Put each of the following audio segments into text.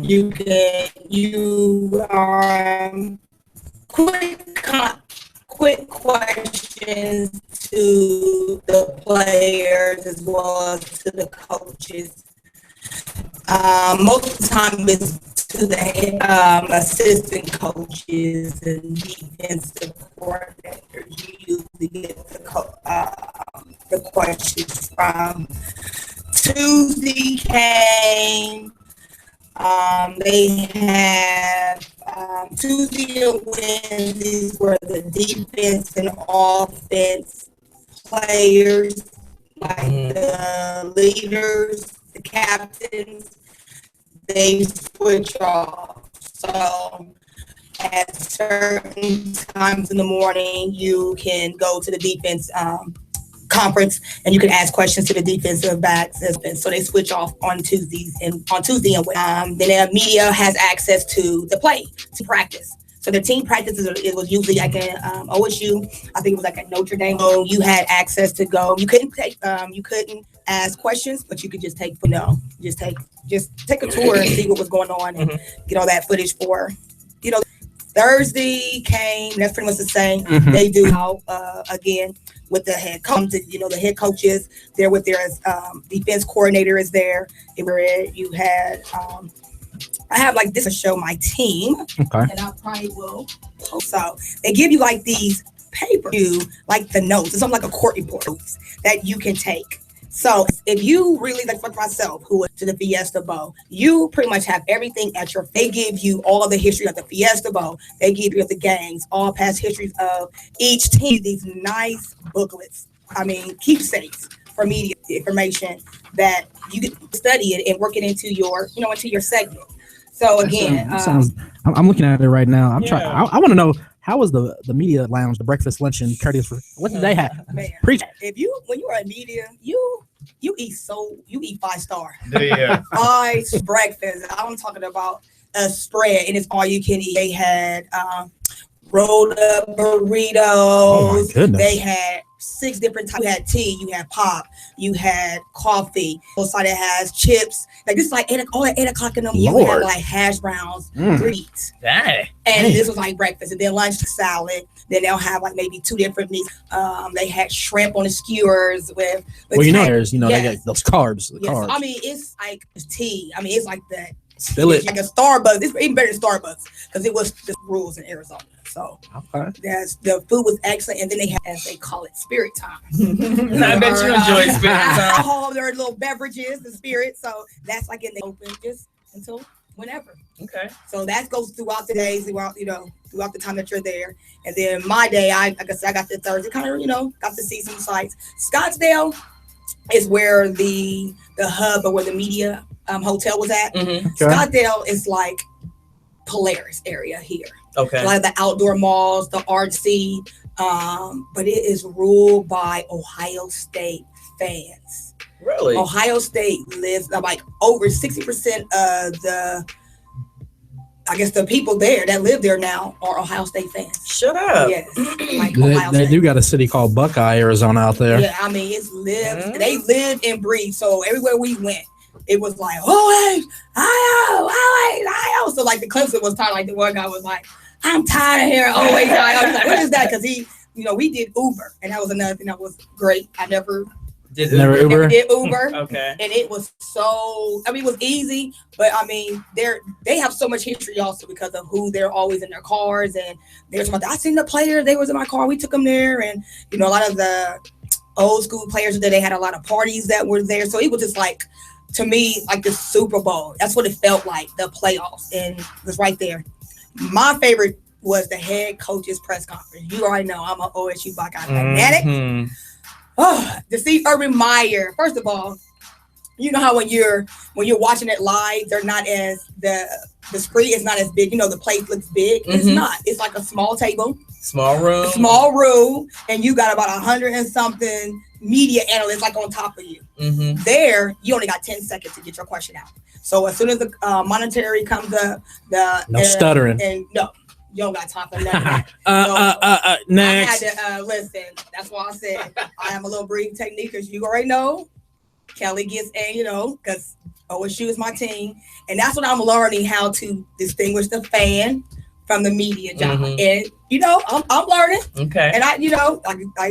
You can quick questions to the players as well as to the coaches. Most of the time it's to the assistant coaches and defensive coordinators. You usually get the questions from. Tuesday came. They had Tuesday and Wednesdays were the defense and offense players, like the leaders, the captains. They switch off. So at certain times in the morning, you can go to the defense conference and you can ask questions to the defensive backs. So they switch off on Tuesday and then the media has access to the play, to practice. So the team practices, it was usually like an OSU, I think it was like at Notre Dame. So you had access to go. You couldn't ask questions, but you could just take a tour and see what was going on and get all that footage for, Thursday came. That's pretty much the same. They do again with the head coach. The head coaches there with their defense coordinator is there. You had I have like this to show my team, and I probably will. So they give you like these papers, like the notes. It's something like a court report that you can take. So if you really, like for myself, who went to the Fiesta Bowl, you pretty much have everything at your. They give you all of the history of the Fiesta Bowl. They give you the games, all past histories of each team. These nice booklets. Keepsakes for media information that you can study it and work it into your, into your segment. So again, I'm looking at it right now. I'm trying. I want to know. How was the media lounge, the breakfast, lunch, and courteous? What did they have? Preach. When you are in media, you eat 5-star. Yeah. Breakfast. I'm talking about a spread, and it's all you can eat. They had rolled up burritos. Oh my goodness. They had 6 different types. You had tea, you had pop, you had coffee. Also, it has chips. Like this is like 8 o'clock in the morning. You had like hash browns, greens. Dang. And this was like breakfast, and then lunch salad. Then they'll have like maybe 2 different meats. They had shrimp on the skewers with. They got those carbs. Carbs. It's like tea. It's like that. It's like a Starbucks. It's even better than Starbucks because it was the rules in Arizona. So the food was excellent, and then they had, as they call it, spirit time. I bet you enjoy spirit time. Alcohol, there are little beverages, the spirit. So that's like in the open just until whenever. Okay. So that goes throughout the days, throughout the time that you're there. And then my day, I got the Thursday, kind of got to see some sites. Scottsdale is where the hub or where the media hotel was at. Mm-hmm. Okay. Scottsdale is like Polaris area here. Okay. Like the outdoor malls, the artsy, but it is ruled by Ohio State fans. Really? Ohio State lives like over 60% of the people there that live there now are Ohio State fans. Shut up. Yes. Like they do got a city called Buckeye, Arizona out there. Yeah, it's lived. They live and breathe. So everywhere we went, it was like, Ohio. So like the Clemson was tired. Like the one guy was like, I'm tired of hearing always. I was like, what is that? Because we did Uber, and that was another thing that was great. I never did Uber. Okay. And it was so. It was easy, but they have so much history also because of who they're always in their cars, and there's I seen the players. They was in my car. We took them there, and a lot of the old school players there. They had a lot of parties that were there, so it was just like. To me, like the Super Bowl, that's what it felt like, the playoffs, and it was right there. My favorite was the head coach's press conference. You already know I'm an OSU Buckeye fanatic. Oh, to see Urban Meyer, first of all, you know how when you're watching it live, they're not as the screen is not as big. The plate looks big. It's not. It's like a small table, small room, and you got about 100 and something media analysts like on top of you. There, you only got 10 seconds to get your question out. So as soon as the monetary comes up, no stuttering, and no, you don't got time for that. Next. I had to listen. That's why I said I have a little breathing technique because you already know Kelly gets because OSU is my team, and that's what I'm learning, how to distinguish the fan from the media job. And I'm learning. Okay. And I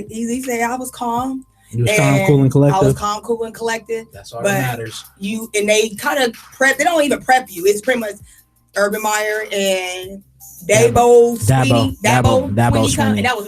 easily say I was calm. You was calm, cool, and collected. I was calm, cool, and collected. That's all that matters. They kind of prep. They don't even prep you. It's pretty much Urban Meyer and Dabo Sweeney. And that was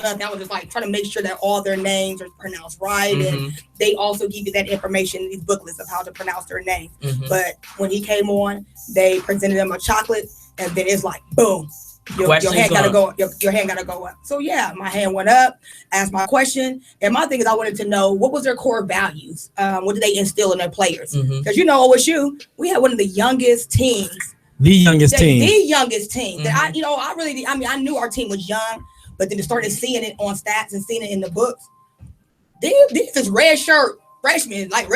nothing. I was just like trying to make sure that all their names are pronounced right. And they also give you that information in these booklets of how to pronounce their names. But when he came on, they presented him a chocolate, and then it's like, boom. Your hand gotta go. Your hand gotta go up. So yeah, my hand went up. Asked my question, and my thing is, I wanted to know what was their core values. What did they instill in their players? Because OSU, we had one of the youngest teams. The youngest team. That I knew our team was young, but then started seeing it on stats and seeing it in the books. These is red shirt freshmen, like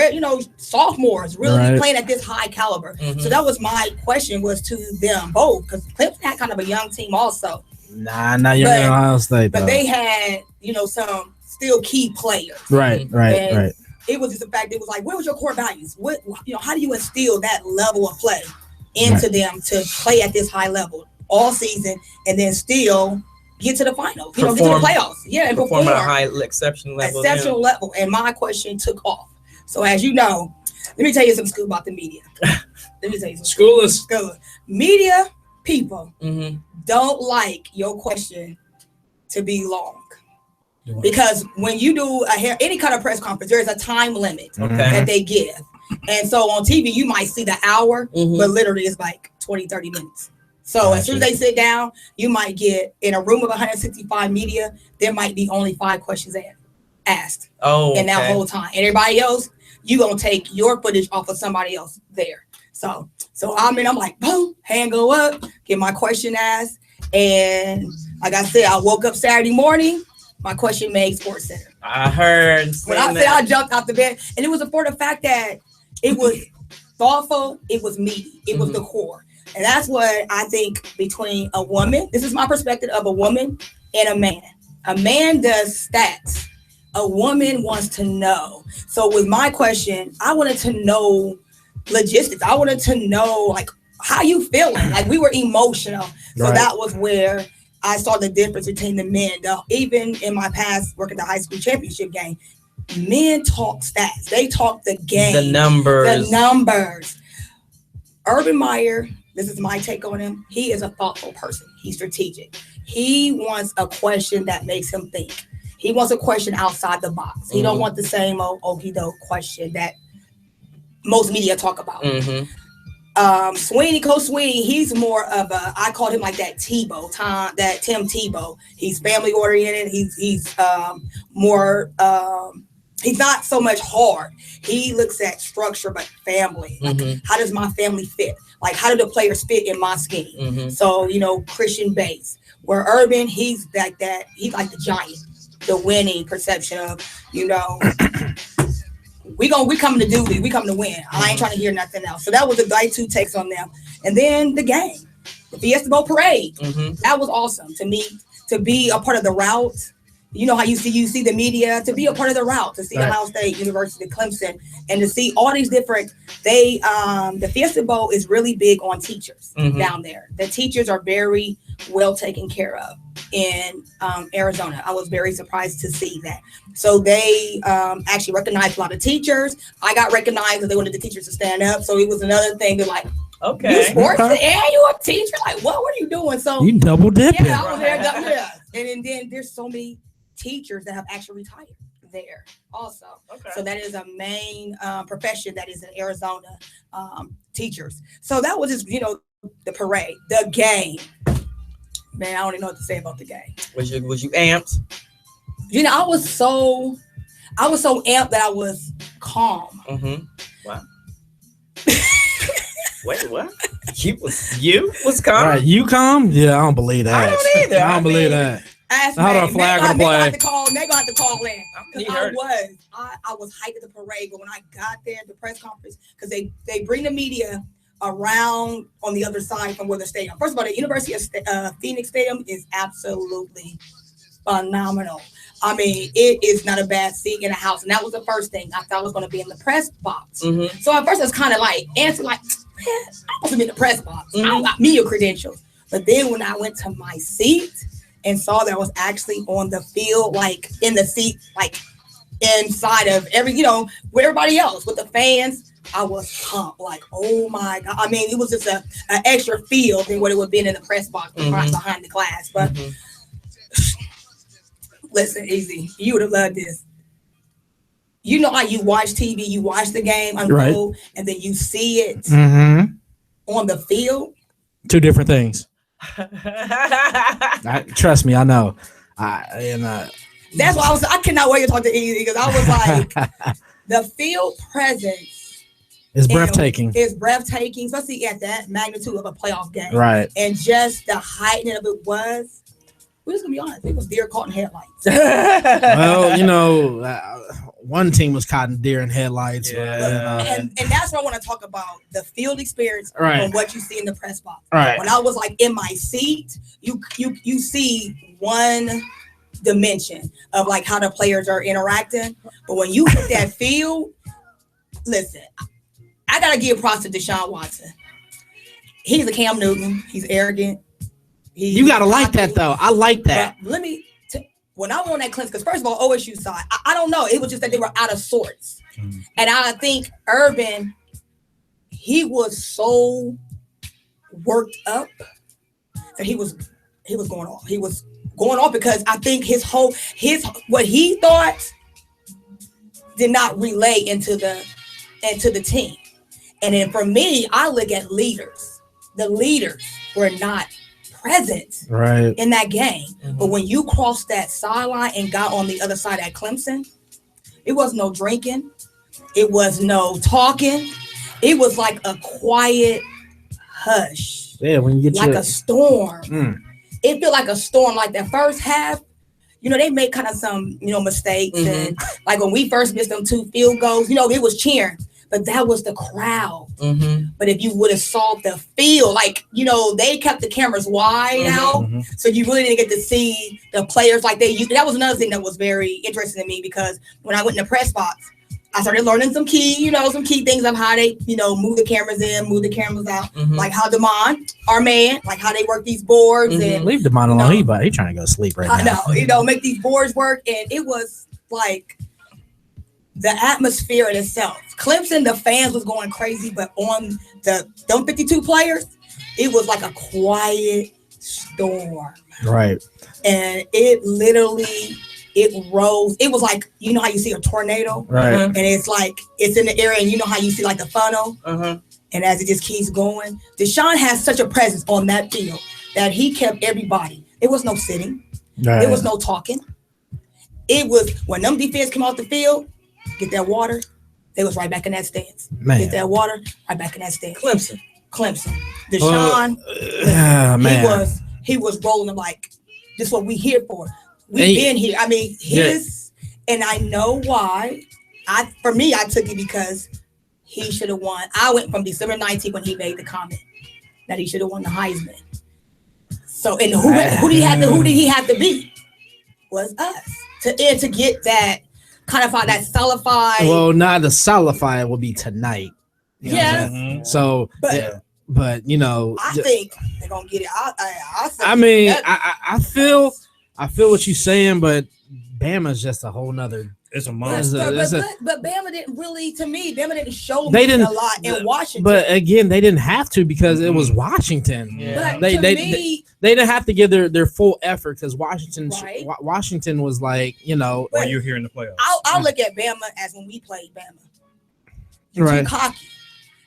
sophomores, really playing at this high caliber. So that was my question, was to them both, because Clemson had kind of a young team also. Not young in Ohio State, but they had some still key players. Right. It was just the fact, it was like, what was your core values? What how do you instill that level of play into them to play at this high level all season and then still get to the finals, get to the playoffs. Yeah, and perform at a high exceptional level. And my question took off. So as you know, let me tell you some school about the media. Let me tell you some school. Media people don't like your question to be long. Because when you do any kind of press conference, there's a time limit that they give. And so on TV, you might see the hour, but literally it's like 20, 30 minutes. So as soon as they sit down, you might get, in a room of 165 media, there might be only 5 questions asked in that whole time. And everybody else, you gonna take your footage off of somebody else there. So I'm like, boom, hand go up, get my question asked. And like I said, I woke up Saturday morning, my question made Sports Center. I heard. When I said I jumped out the bed, and it was for the fact that it was thoughtful, it was meaty, it was the core. And that's what I think between a woman, this is my perspective of a woman and a man. A man does stats. A woman wants to know. So with my question, I wanted to know logistics. I wanted to know, like, how you feeling? Like, we were emotional. So that was where I saw the difference between the men. Even in my past work at the high school championship game, men talk stats. They talk the game. The numbers. Urban Meyer, this is my take on him. He is a thoughtful person. He's strategic. He wants a question that makes him think. He wants a question outside the box. He don't want the same old okey-doke question that most media talk about. Coach Sweeney, he's more of I called him like that Tim Tebow. He's family oriented. He's more, he's not so much hard. He looks at structure, but family. Like, how does my family fit? Like, how do the players fit in my scheme? So, Christian base. Where Urban, he's like that. He's like the giant, the winning perception of, we coming to do this. We coming to win. I ain't trying to hear nothing else. So that was the like 2 takes on them. And then the game, the Fiesta Bowl parade. That was awesome to me, to be a part of the route. You know how you see the media, to be a part of the route, to see Ohio State, University, Clemson, and to see all these different, the Fiesta Bowl is really big on teachers down there. The teachers are very well taken care of in Arizona. I was very surprised to see that. So they actually recognized a lot of teachers. I got recognized because they wanted the teachers to stand up. So it was another thing. They're like, you sports and you a teacher? Like, what are you doing? So you double dipping. Yeah, I was there. And then there's so many teachers that have actually retired there also. So that is a main profession that is in Arizona, teachers. So that was just, the parade, the game. Man, I don't even know what to say about the game. Was you amped? I was so amped that I was calm. Wow. Wait, what? You was calm? Right, you calm? Yeah, I don't believe that. I don't either. I don't believe that. Hold on, flag on the play. They're gonna have to call in. I was hyped at the parade, but when I got there at the press conference, because they bring the media around on the other side from where the stadium. First of all, the University of Phoenix Stadium is absolutely phenomenal. I mean, it is not a bad seat in the house. And that was the first thing. I thought I was going to be in the press box. Mm-hmm. So at first, I was kind of like, answer like, man, I wasn't in the press box. I don't got media credentials. But then when I went to my seat and saw that I was actually on the field, like in the seat, like inside of with everybody else, with the fans, I was pumped. Like, oh my God. I mean, it was just an extra feel than what it would have been in the press box right behind the glass. But listen, Easy, you would have loved this. You know how you watch TV, you watch the game unfold, and then you see it on the field? Two different things. Trust me, I know. That's why I cannot wait to talk to Easy, because I was like, the field presence is breathtaking. It's breathtaking, especially at that magnitude of a playoff game. Right. And just the heightening of it was, we're just gonna be honest, it was deer caught in headlights. Well, one team was caught in deer in headlights. Yeah. And that's what I want to talk about, the field experience and what you see in the press box. Right. When I was like in my seat, you see one dimension of like how the players are interacting. But when you hit that field, listen, I gotta give props to Deshaun Watson. He's a Cam Newton. He's arrogant. You gotta like that though. I like that. But when I won that Clemson, because first of all, OSU side, I don't know. It was just that they were out of sorts. And I think Urban, he was so worked up that he was going off. He was going off because I think what he thought did not relay into the team. And then for me, I look at leaders. The leaders were not present in that game. But when you crossed that sideline and got on the other side at Clemson, it was no drinking. It was no talking. It was like a quiet hush. Yeah, when you get a storm. It felt like a storm. Like that first half, they made kind of some, mistakes. And like when we first missed them 2 field goals, it was cheering. But that was the crowd. But if you would have saw the field, like, they kept the cameras wide out. So you really didn't get to see the players like that was another thing that was very interesting to me, because when I went in the press box, I started learning some key things of how they, move the cameras in, move the cameras out. Like how Damon, our man, like how they work these boards. And leave Damon alone. He's trying to go to sleep right now. I know, make these boards work. And it was like the atmosphere in itself. Clemson, the fans was going crazy, but on them 52 players, it was like a quiet storm. Right. And it rose. It was like, how you see a tornado? Right. And it's like, it's in the air, and how you see like the funnel? And as it just keeps going, Deshaun has such a presence on that field that he kept everybody. There was no sitting. Right. There was no talking. It was, when them defense came off the field, get that water, they was right back in that stance. Man. Get that water, right back in that stance. Clemson. Deshaun, he was rolling like, this is what we here for. We've been here. I mean, and I know why. For me, I took it because he should have won. I went from December 19th when he made the comment that he should have won the Heisman. So, and who did he have to beat? Was us to get that kind of that solidified. Well, not the solidified will be tonight. So, but I think they're gonna get it. I feel what you're saying, but Bama's just a whole nother. It's a monster. But Bama didn't really, to me, Bama didn't show me a lot in Washington. But again, they didn't have to, because it was Washington. Yeah. They didn't have to give their full effort, because Washington was like, Why you here in the playoffs? I'll look at Bama as when we played Bama. Right. Too cocky.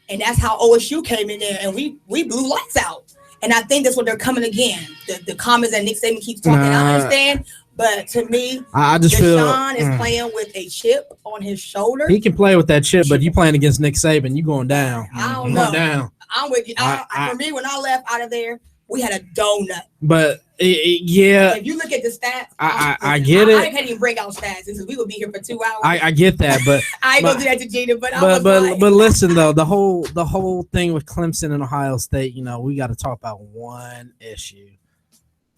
And that's how OSU came in there, and we blew lights out. And I think that's what they're coming again. The comments that Nick Saban keeps talking, I understand. But to me, I just Deshaun is playing with a chip on his shoulder. He can play with that chip, but you playing against Nick Saban, you going down. I don't know. Going down. I'm with you. For me, when I left out of there, we had a donut. But if you look at the stats, I get it. I can't even break out stats because we would be here for 2 hours. I get that, but I ain't gonna do that to Gina. But listen though, the whole thing with Clemson and Ohio State, we got to talk about one issue.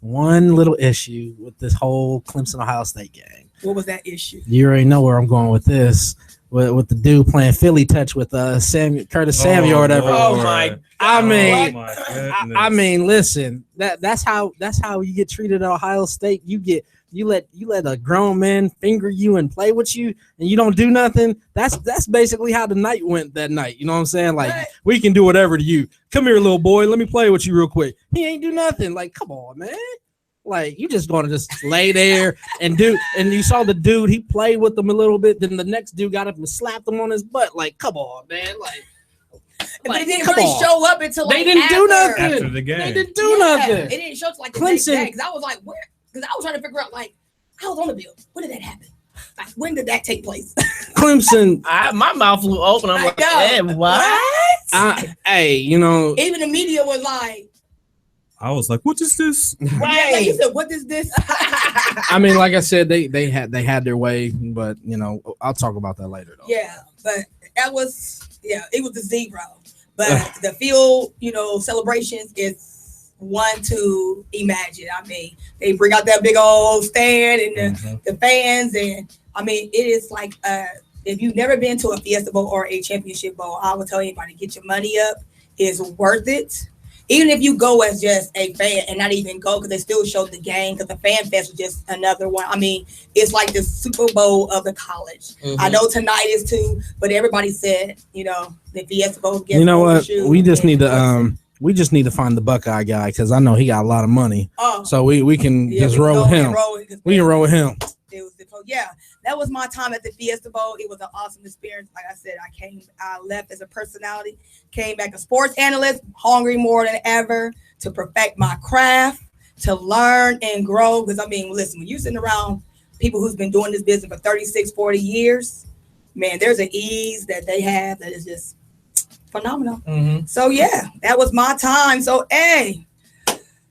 one little issue with this whole Clemson Ohio State game. What was that issue? You already know where I'm going with this. With the dude playing Philly touch with Curtis Samuel or whatever. Oh my! I mean, my goodness. I mean, listen. That's how you get treated at Ohio State. You let a grown man finger you and play with you, and you don't do nothing. That's basically how the night went that night. You know what I'm saying? Like, we can do whatever to you. Come here, little boy. Let me play with you real quick. He ain't do nothing. Like, come on, man. Like, you just gonna just lay there and do. And you saw the dude. He played with them a little bit. Then the next dude got up and slapped him on his butt. Like, come on, man. Like they didn't really show up until like they didn't do nothing after the game. They didn't do nothing. It didn't show up like Clemson. Because I was like, where? Because I was trying to figure out, like, I was on the bill. When did that happen? Like, when did that take place? Clemson. My mouth flew open. I'm like, hey, what? Hey, you know. Even the media was like, I was like, what is this? right? Like you said, what is this? I mean, like I said, they had their way, but you know, I'll talk about that later though. Yeah, but that was it was a 0. But the field, celebrations is one to imagine. I mean, they bring out that big old stand and the fans, and I mean, it is like if you've never been to a Fiesta Bowl or a championship bowl, I would tell anybody, get your money up. It's worth it. Even if you go as just a fan and not even go, because they still showed the game, because the Fan Fest was just another one. I mean, it's like the Super Bowl of the college. I know tonight is too, but everybody said, the Fiesta Bowl. You know what? We just need to find the Buckeye guy, because I know he got a lot of money. So we can just roll with him. We can roll with him. That was my time at the Fiesta Bowl. It was an awesome experience. Like I said, I left as a personality, came back a sports analyst, hungry more than ever to perfect my craft, to learn and grow. Because I mean, listen, when you're sitting around people who's been doing this business for 36, 40 years, man, there's an ease that they have that is just phenomenal. So that was my time. So hey,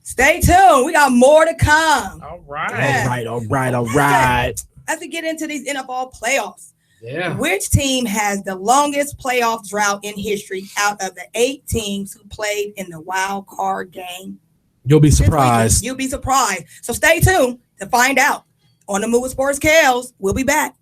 stay tuned. We got more to come. All right. All right. As we get into these NFL playoffs, Yeah. which team has the longest playoff drought in history out of the 8 teams who played in the wild card game? You'll be surprised. You'll be surprised. So stay tuned to find out. On the Move with Sportz Kelez, we'll be back.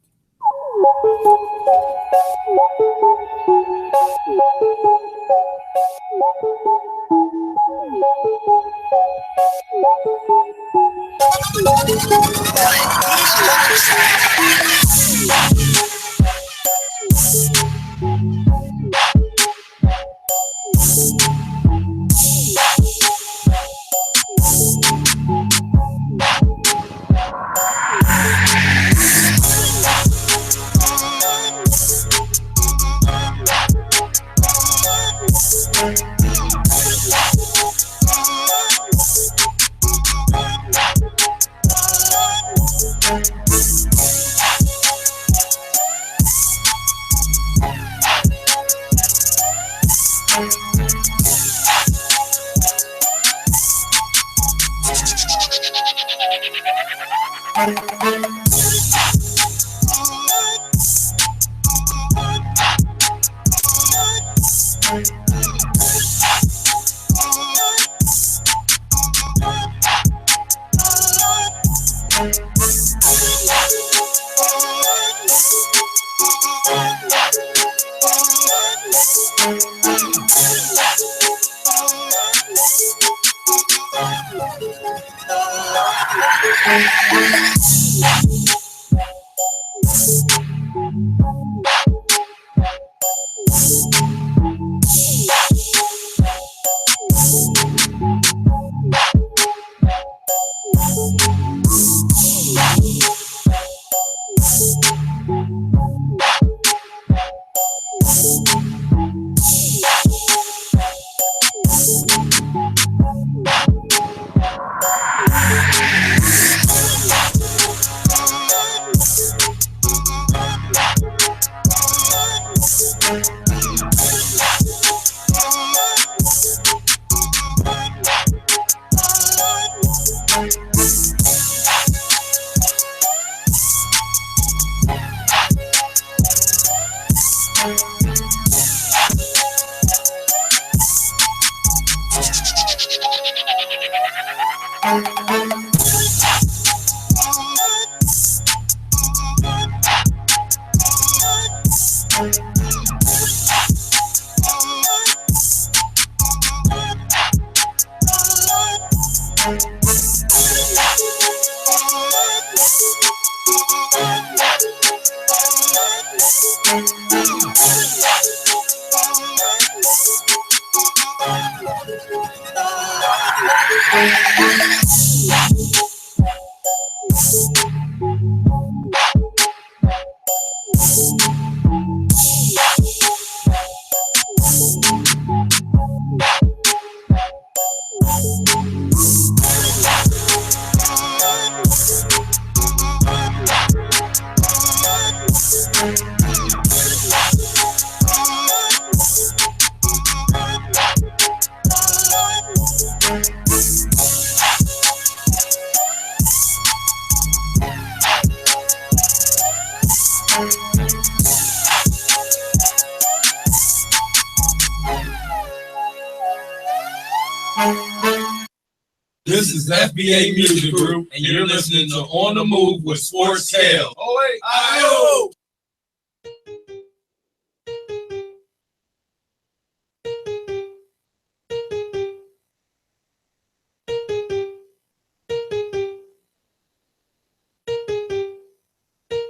This is FBA Music Group, and you're listening to On the Move with Sportz Kelez. Oh, wait. I-O.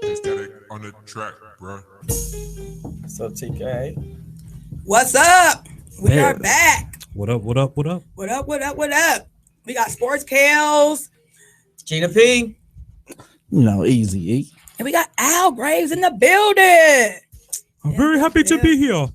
Just got it on the track, bro. So TK. What's up? We There. are back. What up? What up? What up? What up? What up? What up? We got Sportz Kelez, Gina P. Easy E. and we got Al Graves in the building. I'm very happy to be here.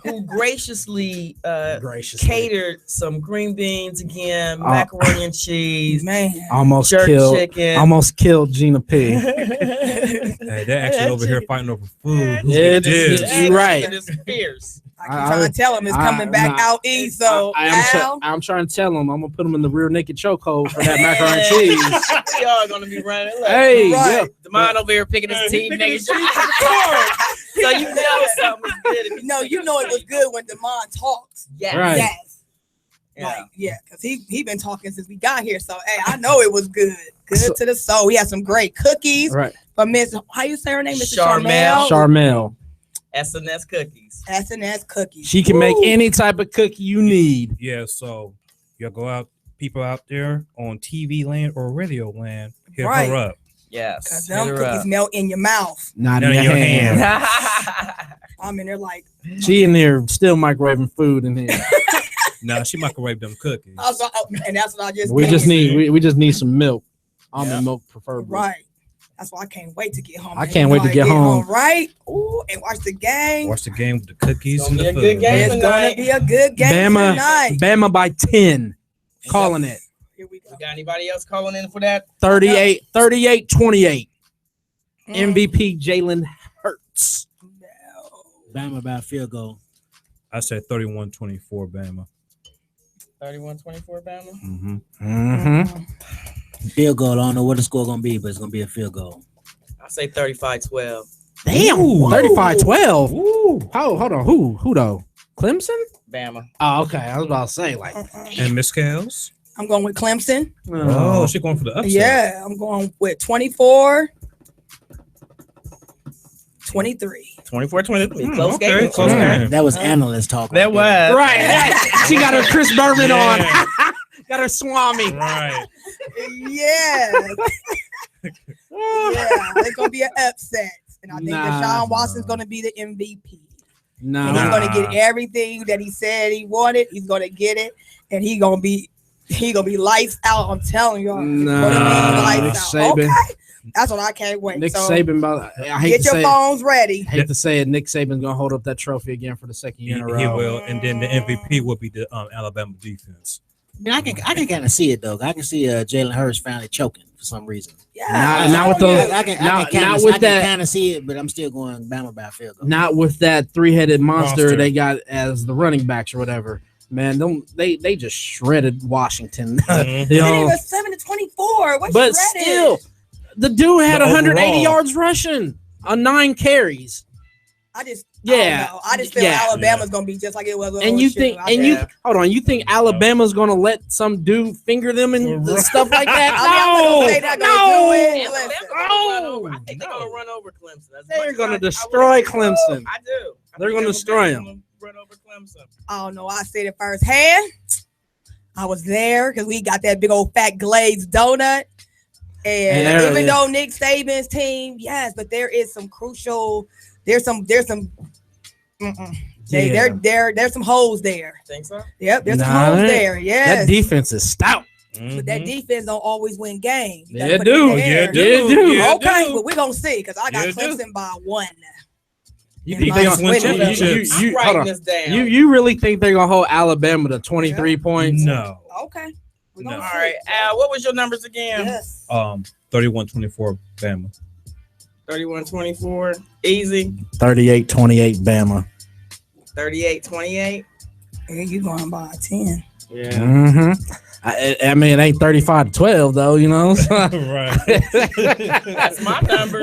Who graciously Graciously. catered some green beans again, macaroni and cheese, Man, Almost jerk killed. chicken. Almost killed Gina P. Hey, they're actually over here fighting over food. Who's Yeah, gonna it's- dish? you're right. It is fierce. I keep trying to tell him it's coming back out east. So Al, I'm trying to tell him I'm gonna put him in the rear naked chokehold for that macaroni and cheese. We all gonna be running. Look, Hey, Right. Demond over here picking his teeth. nigga. So you know something was good. If you know it was good when Demond talks. Yes. Right. Yes. Yeah. Like, yeah, because he been talking since we got here. So hey, I know it was good. Good to the soul. We had some great cookies Right. from Miss, how you say her name? Mrs. Charmel. Charmel. S&S cookies. S&S cookies. She can make Ooh. any type of cookie you need. Yeah, so y'all go out, people out there on TV land or radio land, hit Right. her up. Yes. Because Hit them her cookies up. melt in your mouth. Not Not in your hand. I'm in there like, She in there still microwaving food in here. Nah, she microwave them cookies. and that's what I just We did. just need we just need some milk. Almond milk preferably. Right. That's why I can't wait to get home. I can't wait to get home. Right. Ooh, and watch the game. Watch the game with the cookies It's and gonna the be a good food. game. It's gonna be a good game Bama, tonight. Bama by 10. Calling it. Here we go. We got anybody else calling in for that? 38-28. Mm. MVP Jalen Hurts. No. Bama by a field goal. I said 31-24 Bama. 31-24 Bama. Mm-hmm. Mm-hmm. Field goal. I don't know what the score gonna be, but it's gonna be a field goal. I say 35-12. Damn. Ooh. 35-12. Ooh. Oh, hold on. Who though? Clemson? Bama. Oh, okay. I was about to say, like, And Miss Kelz? I'm going with Clemson. Oh, she going for the upset. Yeah, I'm going with 24. 23. 24-23. Close okay, game. close game. That was analyst talk. That right there. was. right. She got her Chris Berman on. Got her Swami. Right. Yeah. Yeah. It's going to be an upset. And I think Deshaun Watson's going to be the MVP. And he's Nah. going to get everything that he said he wanted. He's going to get it. And he's going to be lights out. I'm telling y'all. He's gonna be Nah, lights Nick out. Saban. Okay. That's what I can't wait. Nick so Saban, I hate get to your say it. phones ready. Hate to say it, Nick Saban's gonna hold up that trophy again for the second year in a row. He will, and then the MVP will be the Alabama defense. I mean, I can kind of see it though. I can see Jalen Hurts finally choking for some reason. Yeah. Not with those. I can kind of see it, but I'm still going Bama by a field goal. Not with that three-headed monster Monster. they got as the running backs or whatever. Man, they just shredded Washington. Mhm. You And know, it was 7-24. What's but shredded? still, the dude had The 180 overall. yards rushing on 9 carries. I just Yeah, I just feel Alabama's gonna be just like it was. And you think, hold on, you think Alabama's gonna let some dude finger them and stuff like that? I think they're gonna run over Clemson. They're gonna destroy Clemson. I do. They're gonna destroy them. Run over Clemson. Oh no, I said it firsthand. I was there because we got that big old fat glazed donut. And even though Nick Saban's team, yes, but there is some crucial. There's some. There's some holes there. Think so? Yep, there's some holes there. Yes, that defense is stout. But that defense don't always win games. Yeah, do. Okay, but we're gonna see because I got Clemson by 1. You think they're gonna win championships? I'm writing this down. You really think they're gonna hold Alabama to 23 points? No. Okay. No. All right, Al, what was your numbers again? Yes. 31-24 Bama. 31-24. Easy. 38-28 Bama. 38-28. Yeah, you going by 10. Yeah. Mm-hmm. I mean, it ain't 35-12 though, you know. Right. That's my number.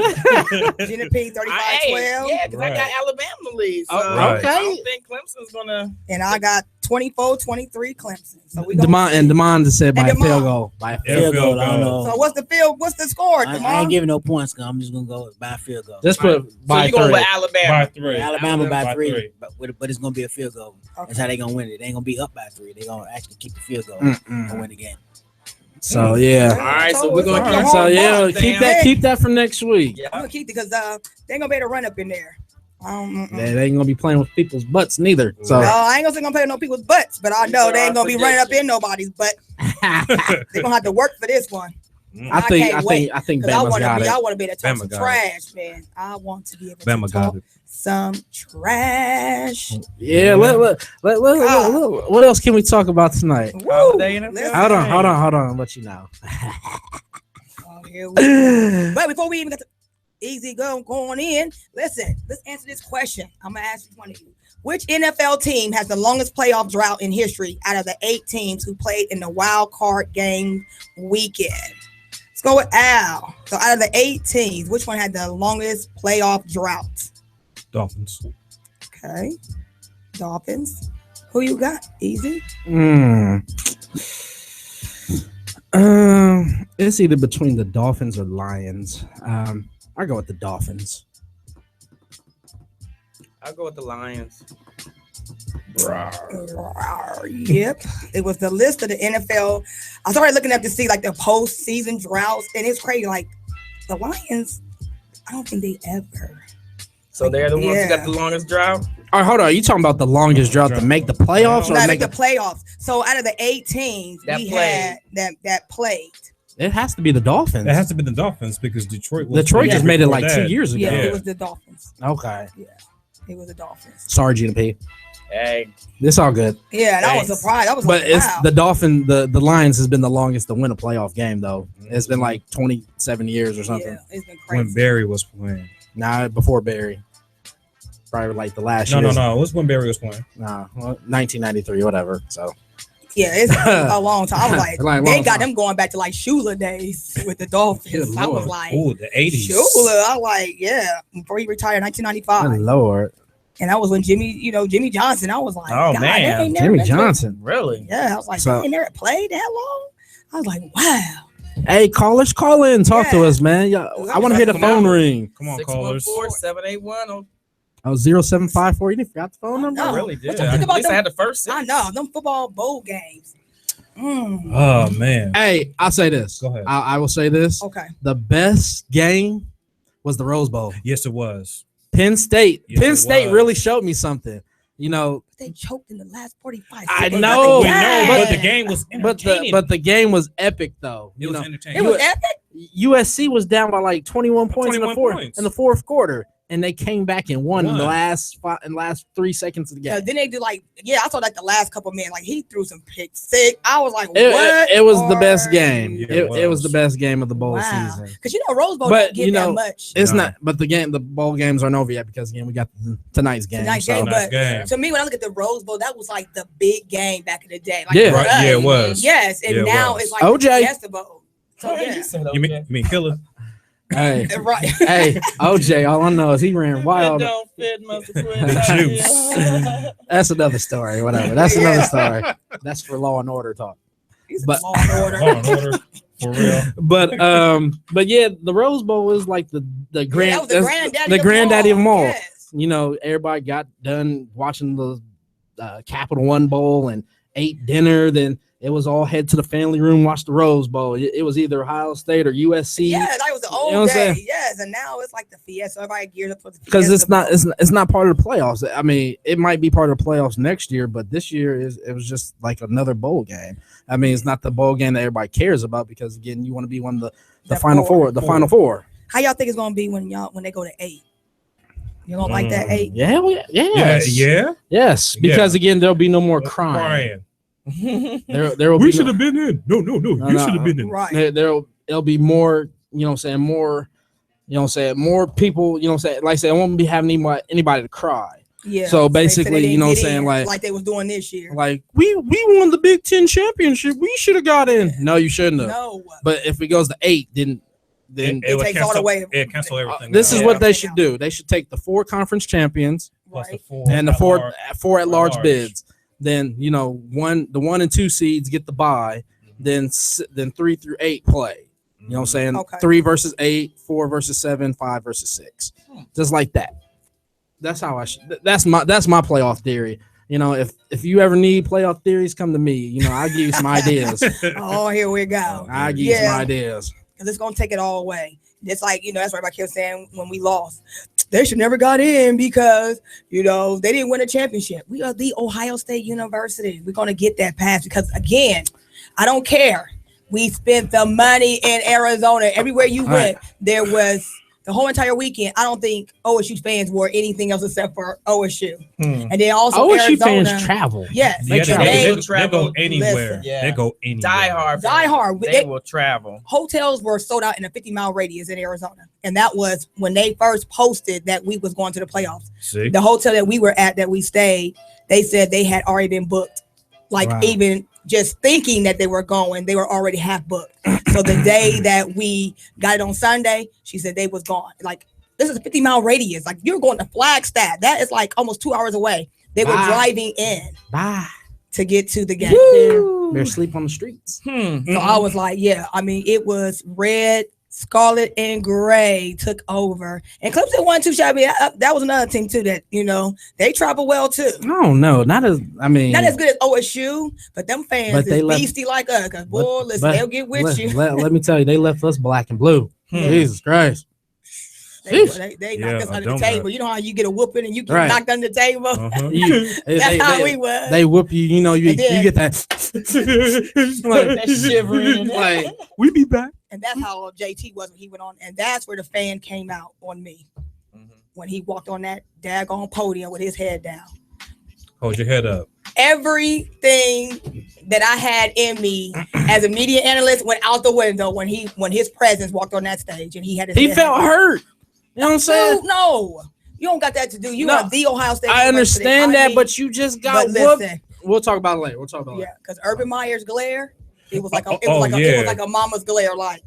Jenna P 35-12. Yeah, because I got Alabama lead. So okay. I don't think Clemson's gonna. And I got 24-23 Clemson. So we Demond just said by a field goal. By a field goal. I don't know. So what's the score? I ain't giving no points. I'm just gonna go by a field goal. Just put by 3. So you going with Alabama? By 3. Alabama by 3. But it's gonna be a field goal. Okay. That's how they gonna win it. They ain't gonna be up by 3. They gonna actually keep the field goal and win the game. So yeah. All right. So we're gonna keep. So yeah, keep that for next week. Yeah. I'm gonna keep it because they ain't gonna be able to run up in there. They ain't gonna be playing with people's butts neither. So no, I ain't gonna say gonna play with no people's butts, but I know they ain't gonna be running up in nobody's butt. They're gonna have to work for this one. I think Bama's got it. I want to be able to talk some trash, man. I want to be able to talk some trash. Yeah, what else can we talk about tonight? Hold on. I'll let you know. But before we even get to easy going in, let's answer this question. I'm gonna ask one of you. Which NFL team has the longest playoff drought in history out of the 8 teams who played in the wild card game weekend? Let's go with Al. So out of the 8 teams, which one had the longest playoff drought? Dolphins. Okay. Dolphins. Who you got? Easy? It's either between the Dolphins or Lions. I go with the Dolphins. I'll go with the Lions. Yep. It was the list of the NFL. I started looking up to see like the postseason droughts, and it's crazy. Like the Lions, I don't think they ever. So they're the ones who got the longest drought? All right, hold on. Are you talking about the longest drought to make the playoffs? Or make the playoffs. So out of the 8 teams had that played. It has to be the Dolphins. It has to be the Dolphins because Detroit just made it like 2 years ago. Yeah, it was the Dolphins. Okay. Yeah, it was the Dolphins. Sorry, GNP. Hey. This all good. Yeah, that was surprised. I was but it's the Dolphin, the Lions has been the longest to win a playoff game, though. It's been like 27 years or something. Yeah, it's been crazy. When Barry was playing. Nah, before Barry. Probably like the last year. No. It was when Barry was playing. Nah, 1993, whatever. So. Yeah, it's a long time. I was like they got them going back to like Shula days with the Dolphins. I was like, the 80s. Shula. I like, before he retired, 1995. Good Lord. And that was when Jimmy Johnson. I was like, oh man, Jimmy Johnson, really? Yeah, I was like, they never played that long. I was like, wow. Hey, callers, call in, talk to us, man. I want to hear the phone ring. Come on, callers. 614-781. Oh, 0754. You didn't forgot the phone number? I really did. At least I had the first 6. I know them football bowl games. Oh man. Hey, I'll say this. Go ahead. I will say this. Okay. The best game was the Rose Bowl. Yes, it was. Penn State. Yes, Penn State really showed me something. You know, they choked in the last 45 I seconds. know, but the game was entertaining. But the game was epic, though. It was entertaining. It was epic. USC was down by like 21 points in the fourth quarter. And they came back and won in the last 3 seconds of the game. Then they do I saw like the last couple minutes, like he threw some picks. Sick. I was like, what? It was the best game. Yeah, it was the best game of the bowl season. Because Rose Bowl don't get that much. It's not. But the bowl games aren't over yet because again we got tonight's game. But to me, when I look at the Rose Bowl, that was like the big game back in the day. Like, it was. Yes, and now it's like OJ. the Fiesta Bowl. So You mean Killer? Hey, Right. hey, OJ. All I know is he ran wild. Don't fit, must have quit. The juice. That's another story. Whatever. That's another story. That's for Law and Order talk. He's But- Law and Order. Law and Order, for real. But yeah, the Rose Bowl is like the That was the granddaddy of them all. Yes. You know, everybody got done watching the Capital One Bowl and ate dinner. Then it was all head to the family room, watch the Rose Bowl. It was either Ohio State or USC. Yeah, that was the old know what I'm day. saying? Yes, and now it's like the Fiesta. Everybody geared up for the Fiesta. Because it's not part of the playoffs. I mean, it might be part of the playoffs next year, but this year it was just like another bowl game. I mean, it's not the bowl game that everybody cares about because again, you want to be one of the That Final four. Four, Final Four. How y'all think it's gonna be when they go to 8? You don't like that 8? Yeah, Yeah. yes. Because again, there'll be no more crying. There will We be should have been in. No. You should have been in. Right. there'll be more, you know what I'm saying, more, you know what I'm saying, more people, you know what I'm saying, like I said, I won't be having anybody to cry. Yeah. So they basically, didn't you know what I'm get saying, in like they was doing this year. like we won the Big Ten championship. We should have got in. No, you shouldn't have. No. But if it goes to 8, then It would takes all the cancel- way. It cancel everything. this is out. what they should do. They should take the 4 conference champions Plus the Right. 4 and the at 4 large. at large large. bids. Then the 1 and 2 seeds get the bye. Then 3 through 8 play. You know what I'm saying? Okay. 3 versus 8, 4 versus 7, 5 versus 6. Just like that. That's how I should. That's my playoff theory. You know, if you ever need playoff theories, come to me. You know, I'll give you some ideas. Oh, here we go. I'll give you some ideas. Because it's gonna take it all away. It's like, that's what everybody kept saying when we lost. They should never got in because, they didn't win a championship. We are the Ohio State University. We're gonna get that pass because again, I don't care. We spent the money in Arizona. Everywhere you went, there was the whole entire weekend. I don't think OSU fans wore anything else except for OSU. And then also OSU Arizona, fans travel. Yes, Yeah, they they go anywhere. first. Yeah. They go anywhere. Die hard. They They will travel. hotels were sold out in a 50-mile radius in Arizona. And that was when they first posted that we was going to the playoffs. See? The hotel that we were at that we stayed, they said they had already been booked. Like Wow. even just thinking that they were going, they were already half booked. So the day that we got it on Sunday, she said they was gone. Like this is a 50-mile radius. Like you're going to Flagstaff. That is like almost 2 hours away. They were Bye. driving in Bye. to get to the game. They're sleep on the streets. So I was like, yeah, I mean, it was red, scarlet, and gray took over. And Clemson won too, shabby. That was another team too that, they travel well too. No, not as Not as good as OSU, but them fans But they is left- beastie like us. Because, boy, listen, but they'll get with you. Let me tell you, they left us black and blue. Jesus Christ. They Sheesh. knocked us I under the don't table. know. You know how you get a whooping and you get Right. knocked under the table? Uh-huh. That's how we was. They whoop you, you And then- get that. That shivering. like, we be back. And that's how JT was when he went on. And that's where the fan came out on me. When he walked on that daggone podium with his head down. Hold your head up. Everything that I had in me as a media analyst went out the window when his presence walked on that stage and he had his He head felt down. hurt. You know what I'm saying? No, you don't got that to do. You No, are the Ohio State. I University. understand I that, mean, but you just got but whooped. listen, We'll talk about it later. yeah, because Urban Meyer's glare, it was like it Oh, was yeah. like a mama's glare. Like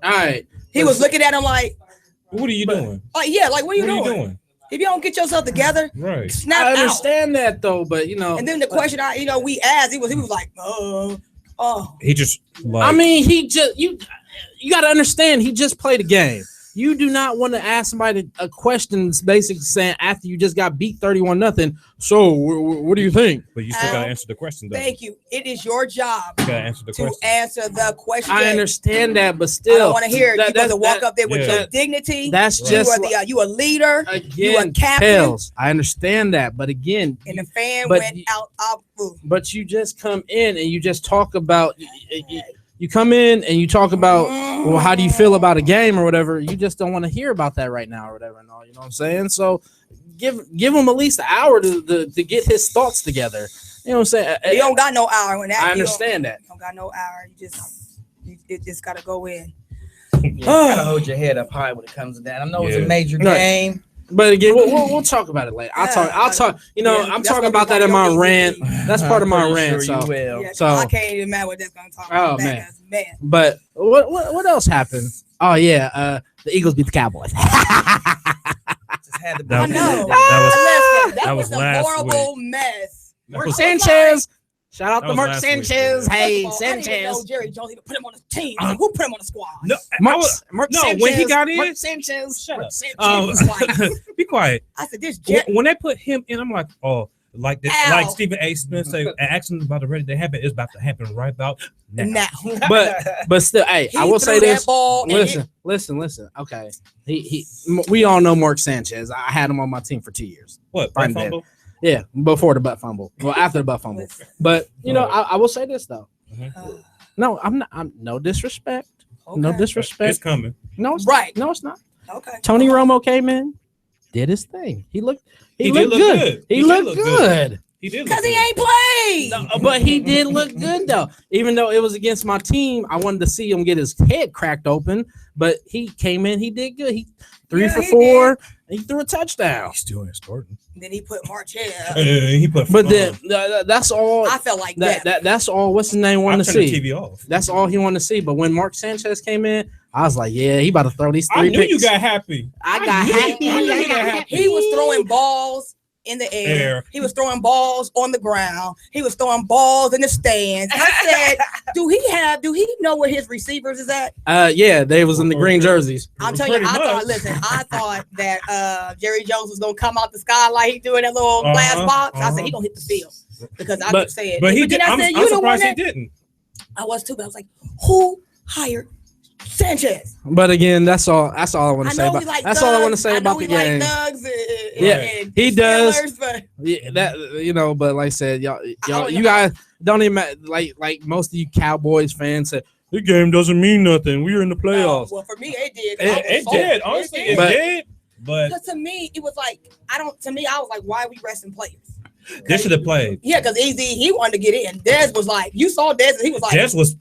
All right. he was looking at him like What are you doing? yeah, like what are you What are doing? you doing? If you don't get yourself together, Right. snap I out. understand that though, but And then the question we asked, he was like, oh. He just like. I mean, he just you got to understand. He just played a game. You do not want to ask somebody a question basically saying after you just got beat 31-0. So what do you think? But you still gotta answer the question though. Thank you. It is your job You gotta answer the to question. answer the question. I understand that, but I still, don't want to hear it. that- You got to walk that- up there with yeah. your dignity. That's Right. just you a leader, you a again captain, tells. I understand that, but again, and the fan but went you- out. Ooh. but you just come in and you just talk about. You come in and you talk about, well, how do you feel about a game or whatever? You just don't want to hear about that right now or whatever. And all, you know what I'm saying? So give him at least an hour to get his thoughts together. You know what I'm saying? You don't got no hour when that. I understand that. You don't got no hour. It just got to go in. You gotta hold your head up high when it comes to that. I know it's Yeah. a major Right. game. But again, we'll talk about it later. I'll talk. You know, Yeah, I'm that's talking gonna about be that in my your rant. That's part of my I'm rant. pretty sure So, you will. Yeah, So- I can't even imagine what that's going to talk Oh, about. man. Man. but what else happened? Oh yeah, the Eagles beat the Cowboys. Just had to That I was- know. that That was was a last horrible mess. That was- Sanchez. Shout out That to was Mark last week, Sanchez. yeah. Hey, First of all, I didn't even know Sanchez. Jerry Jones even put him on his team. I was like, who put him on the squad? No, Mark, I was- Mark no, Sanchez. when he got in- Mark Sanchez. Shut Mark up. Sanchez. Be quiet. I said, this When, Jerry. when they put him in, I'm like, oh, like Ow. Stephen A. Smith say, actions about to ready to happen is about to happen right about now. Now. but still, hey, He I will say threw that this. ball and Listen. Okay, we all know Mark Sanchez. I had him on my team for 2 years. What? Fine, Butt fumble? Yeah, before the butt fumble. Well, after the butt fumble. But you know, I will say this though. No, I'm not. I'm no disrespect. No Okay. disrespect. It's coming. No, it's Right. No, it's not. Okay. Tony Romo came in, did his thing. He looked He looked did look good. good. He He did looked look good. He did. Because look he good. ain't played. No, but he did look good though. Even though it was against my team, I wanted to see him get his head cracked open. But he came in, he did good. He 3 Yeah, for he 4, and he threw a touchdown. He still ain't starting. Then he put Marchell. He put. But then that's all. I felt like that. That's all. What's his name wanted to the see? TV off. That's all he wanted to see. But when Mark Sanchez came in, I was like, yeah, he about to throw these 3 I knew picks. you got happy. I got happy. I knew you got happy. He was throwing balls in the air. He was throwing balls on the ground. He was throwing balls in the stands. I said, do he know where his receivers is at? Yeah, they was in the green jerseys. I'm telling you, Pretty I thought that Jerry Jones was gonna come out the sky like he do in that little glass box. I said he gonna hit the field because I just said. But he then did. I I'm said, you the one surprised he that didn't. I was too. But I was like, who hired Sanchez? But again, that's all I want I to say know about. we like That's Doug. all I want to say I know about we the game. Like Doug's Yeah, and he does. Steelers, but Yeah, that but like I said, y'all, don't you know. guys don't even like most of you Cowboys fans said the game doesn't mean nothing. We were in the playoffs. well, for me, it did. It did. Honestly, it But- did. But Because to me, it was like To me, I was like, why are we resting players? they should have played. Yeah, because he wanted to get in. Dez was like, you saw Dez, and he was like, Jess was.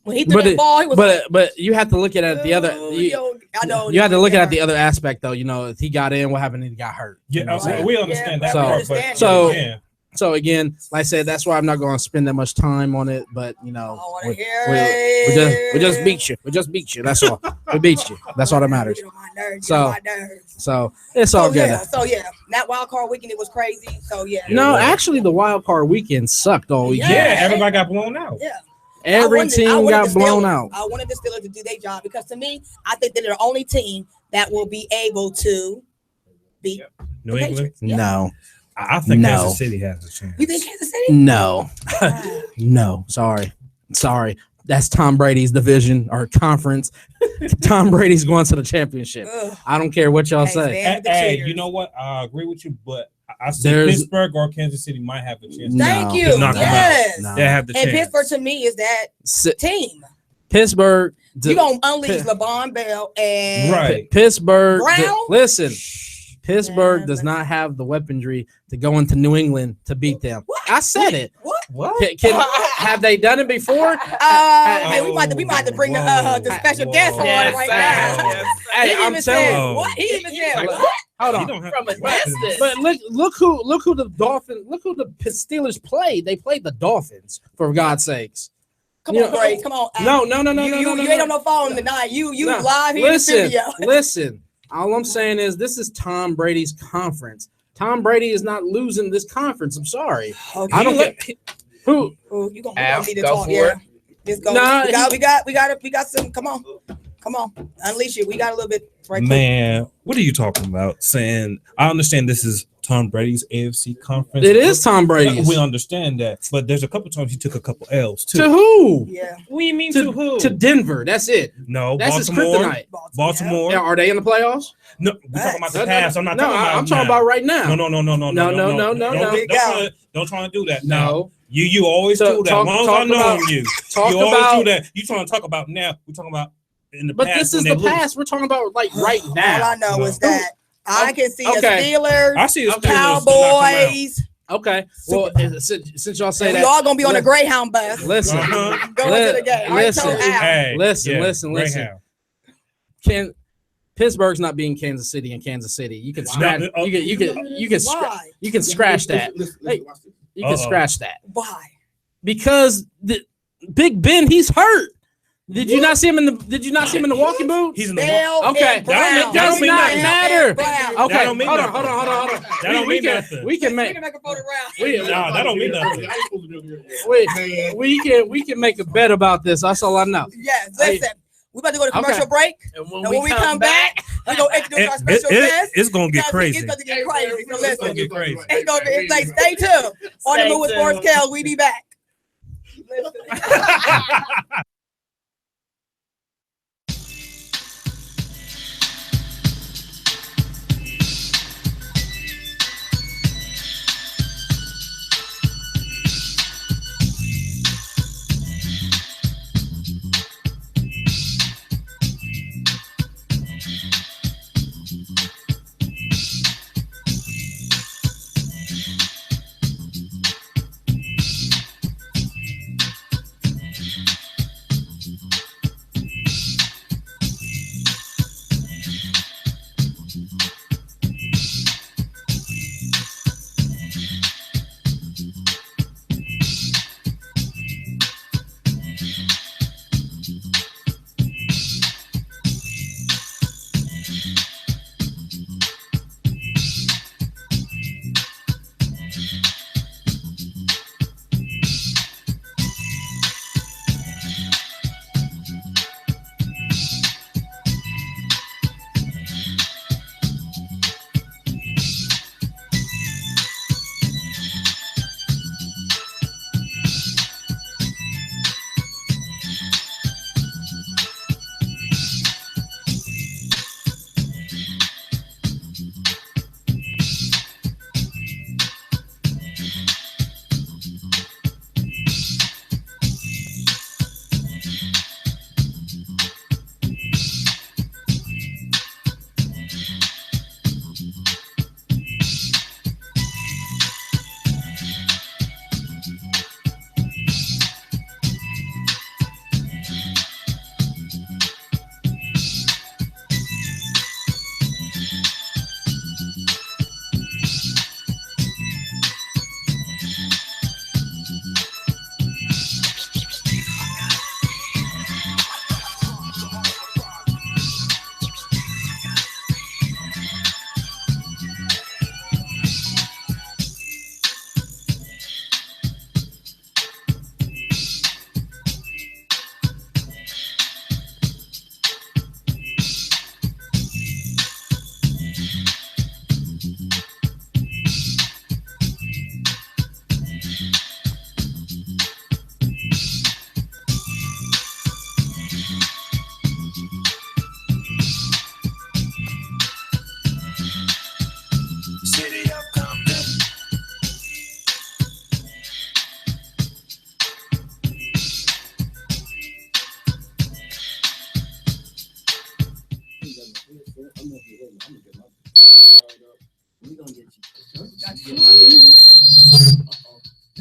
when he threw that ball, he was but you have to look at it the other. "Ooh, You, yo, I know. you have to look at it the other aspect though. You know, if he got in, what happened if he got hurt? You Yeah, know what I'm saying? we understand Yeah, that so- part. But so- yeah. So again, like I said, that's why I'm not going to spend that much time on it. But you I know, don't want to we, hear we it. just beat you. We just beat you. That's all. We beat you. That's all that matters. Get on my nerves, So- get on my nerves. So it's all good. So yeah, that wild card weekend it was crazy. So yeah. No, actually, the wild card weekend sucked all weekend. Yeah, everybody got blown out. Yeah. Every I wanted team the got blown Steelers- out. I wanted the Steelers to do their job because to me, I think that they're the only team that will be able to beat New the England. Patriots. Yeah. No, I think No. Kansas City has a chance. You think Kansas City? no, Ah. no. Sorry. That's Tom Brady's division or conference. Tom Brady's going to the championship. Ugh. I don't care what y'all Can't say. stand the Hey, cheaters. you know what? I agree with you, but I see There's- Pittsburgh or Kansas City might have a chance. No. Thank you. To knock 'em out. Yes. No. They have the And chance. Pittsburgh to me is that team. Pittsburgh. You're gonna unleash Pitt- LeVon Bell and Right. Pittsburgh. Brown? Listen, Pittsburgh Yeah, does but- not have the weaponry to go into New England to beat them. What? I said it. What? What? Have they done it before? Hey, we might have to bring the special guest on Yes, right sir. now. Yes, Hey, He I'm even telling said, you. what? He even said, Like, what? Hold You on. don't have From a distance. But look who the Dolphins, look who the Steelers played. They played the Dolphins, for God's sakes. Come You on, know- Grace. Come on. No. You ain't on no phone tonight. You No. live here in the studio. Listen. All I'm saying is this is Tom Brady's conference. Tom Brady is not losing this conference. I'm sorry. Okay. I don't get who. Ooh, you gonna Al, need to go talk, for yeah. it. Just go. Nah, We got some. Come on. Unleash it. We got a little bit right quick. Man, what are you talking about? Saying I understand this is Tom Brady's AFC conference. It is Tom Brady's. We understand that, but there's a couple times he took a couple L's too. To who? Yeah. What do you mean To who? To Denver. That's it. No, That's his Baltimore. kryptonite. Baltimore. Yeah, are they in the playoffs? No, we're talking about the No, past. I'm not talking about. I'm talking now. about right now. No. Don't try to do that. Now. No. You always So do that. talk- As long as talk I know about- you, Talk you always about. do that. You trying to talk about now? We're talking about in the But past. this is when the they lose. past. We're talking about like right All now. I know No. is that I can see Okay. a Steelers, I see his Cowboys. Okay. Well, since y'all say And we that, all gonna be on a Listen. Greyhound bus listen. Uh-huh. going to the game. I Listen. told Al. Hey, Listen. Greyhound. Pittsburgh's not being Kansas City and Kansas City. You can scratch. No, You Why? can scratch that. Hey, you can Uh-oh. scratch that Why? because the Big Ben, he's hurt. Did you not see him in the walking boot? He's in the Bell Okay. and Brown. It does mean not nothing. matter. Brown. Okay, That don't mean hold on. nothing. That don't mean nothing. We can We make can make a photo round. That don't mean nothing. we can make a bet about this. That's all I know. Yes, listen. We about to go to commercial Okay. break. And And when we come back, we're going to introduce our special guest. It's gonna get crazy. It's going to get crazy. So It's gonna listen. get crazy. It's gonna be, it's like, stay tuned. On the move with Sportz Kelez. We be back.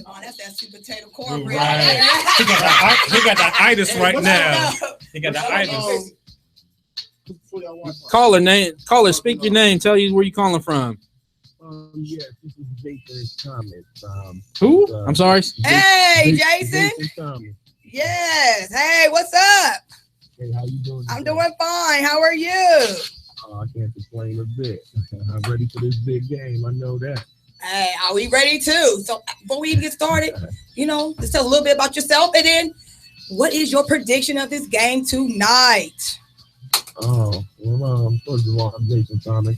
Oh, that's that sweet potato cornbread. Right. He got the itis right now. He got the itis. Caller, speak your name. Tell you where you calling from. Yes, this is Jason Thomas. Who? I'm sorry. Hey, Jason. Thomas. Yes. Hey, what's up? Hey, how you doing? I'm doing fine. How are you? I can't complain a bit. I'm ready for this big game. I know that. Hey, are we ready too? So before we even get started, just tell a little bit about yourself, and then what is your prediction of this game tonight? Oh, well, first of all, I'm Jason Thomas.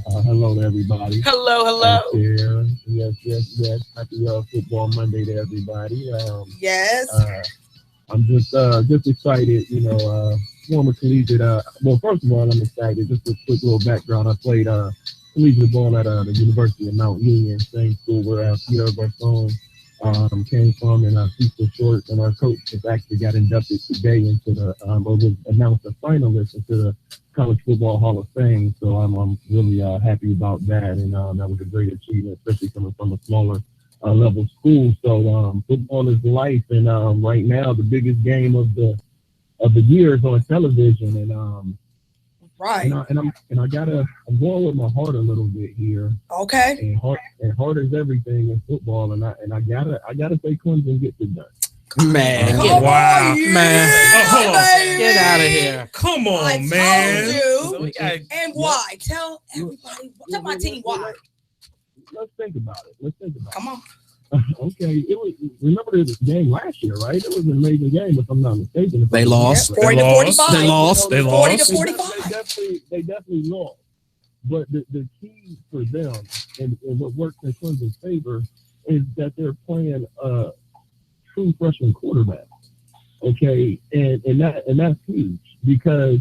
Hello to everybody. Hello. Yes. Happy Football Monday to everybody. Yes. I'm just excited, former collegiate. Well, first of all, I'm excited. Just a quick little background. I played collegiate ball at the University of Mount Union, same school where Pierre Garçon came from, and Cecil Shorts, and our coach just actually got inducted today into the, or was announced a finalist into the College Football Hall of Fame. So I'm really happy about that, and that was a great achievement, especially coming from a smaller level school. So football is life, and right now the biggest game of the year is on television, and right. I'm going with my heart a little bit here. Okay. And heart is everything in football, and I gotta say Clemson gets it done. Man, Wow. man. Hold on. Get out of here. Come on, I man. told you. So we got And why? Tell everybody. Tell my team why. Let's think about it. Come on. Okay, remember the game last year, right? It was an amazing game, if I'm not mistaken. They lost. 40 to 45. They lost. They 40 lost. to 45. They definitely lost. But the key for them and what works in Clemson's favor is that they're playing a true freshman quarterback. Okay, and that's huge because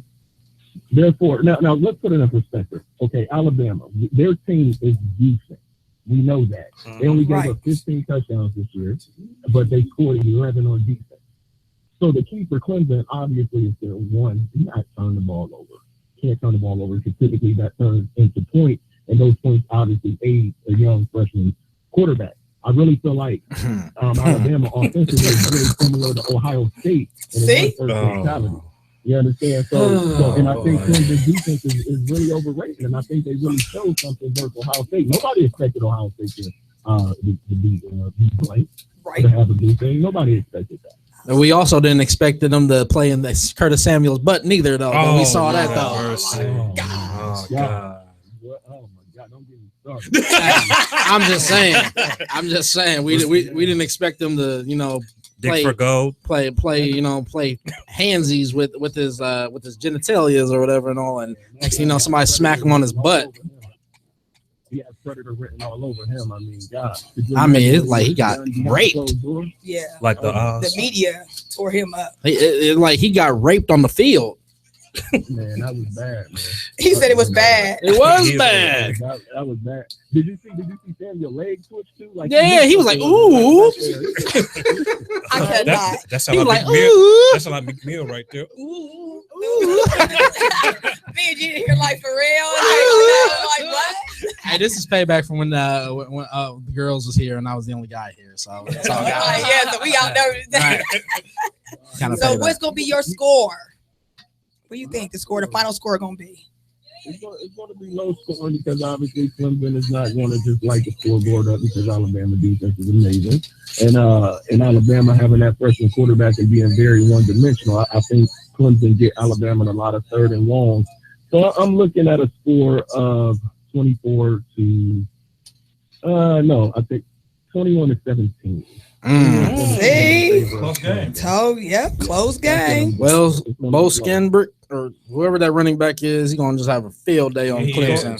therefore now let's put it in perspective. Okay, Alabama, their team is decent. We know that. They only gave up 15 touchdowns this year, but they scored 11 on defense. So the key for Clemson obviously is to one, not turn the ball over. Can't turn the ball over because typically that turns into points, and those points obviously aid a young freshman quarterback. I really feel like Alabama offensively is really similar to Ohio State in See? mentality. You understand? So and I think Clemson's defense is really overrated, and I think they really showed something versus Ohio State. Nobody expected Ohio State to be played, Right. to have a good thing. Nobody expected that. And we also didn't expect them to play in the Curtis Samuel's butt neither, though. But we saw that, though. Mercy. Oh, Oh, God. God. Oh my God! Don't get me started. I'm just saying. We didn't expect them to, Dick for gold. play handsies with his genitalias or whatever and all. And next thing you know, somebody smack him on his butt. He has predator written all over him. I mean, God. It's like he got raped. Yeah. Like the The media tore him up. Like he got raped on the field. Man, that was bad, man. He said it was bad. It was He- bad. That was bad. Did you see Samuel's leg twitch too? Like Yeah, he was like, ooh. I cannot. That He sound was like like, Meal. ooh. That sound like McMill right there. Ooh. Man, you didn't hear like for real? Like what? Hey, this is payback from when the girls was here and I was the only guy here. So it's all good. Yeah, so we out there. Right. Kind of So payback. what's gonna be your score? What do you think the final score gonna be? It's going to be low scoring because obviously Clemson is not going to just light the scoreboard up because Alabama defense is amazing, and Alabama having that freshman quarterback and being very one dimensional. I think Clemson get Alabama in a lot of third and long. So I'm looking at a score of 24 to I think 21 to 17. See? Close game. Close game. Well, Bo Skinbrick or whoever that running back is, he's gonna just have a field day on Clemson.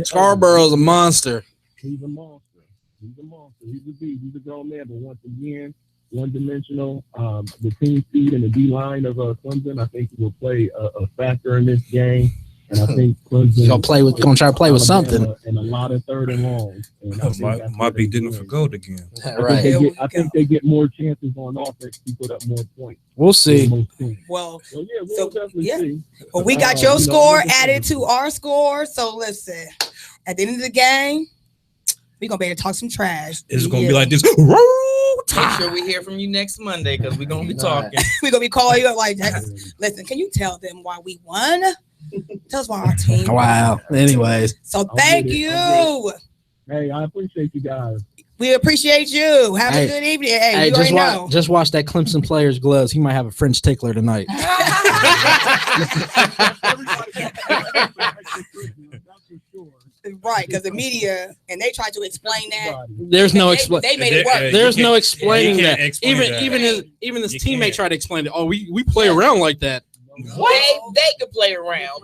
Scarborough's a monster. He's a monster. He's a beast. He's a grown man, but once again, one-dimensional. The team speed and the D-line of Clemson, I think, will play a factor in this game. And I think Clemson gonna try to play with something. And a lot of third and longs. And Might be digging for gold again. Right. I think they get more chances on offense to put up more points. We'll see. Well, So yeah, we'll definitely see. well, we got your score added to our score. So listen, at the end of the game, we're gonna be able to talk some trash. It's gonna be like this. make sure we hear from you next Monday because we're gonna be talking. We're gonna be calling you up like, listen, can you tell them why we won? Tell us why our team won. Wow. Anyways. So thank you. Hey, I appreciate you guys. We appreciate you. Have a good evening. Hey, you already know. Just watch that Clemson player's gloves. He might have a French tickler tonight. Right, because the media and they tried to explain that. There's no They made it work. There's no explaining that. Explain that. Even his teammate tried to explain it. Oh, we play around like that. They could play around.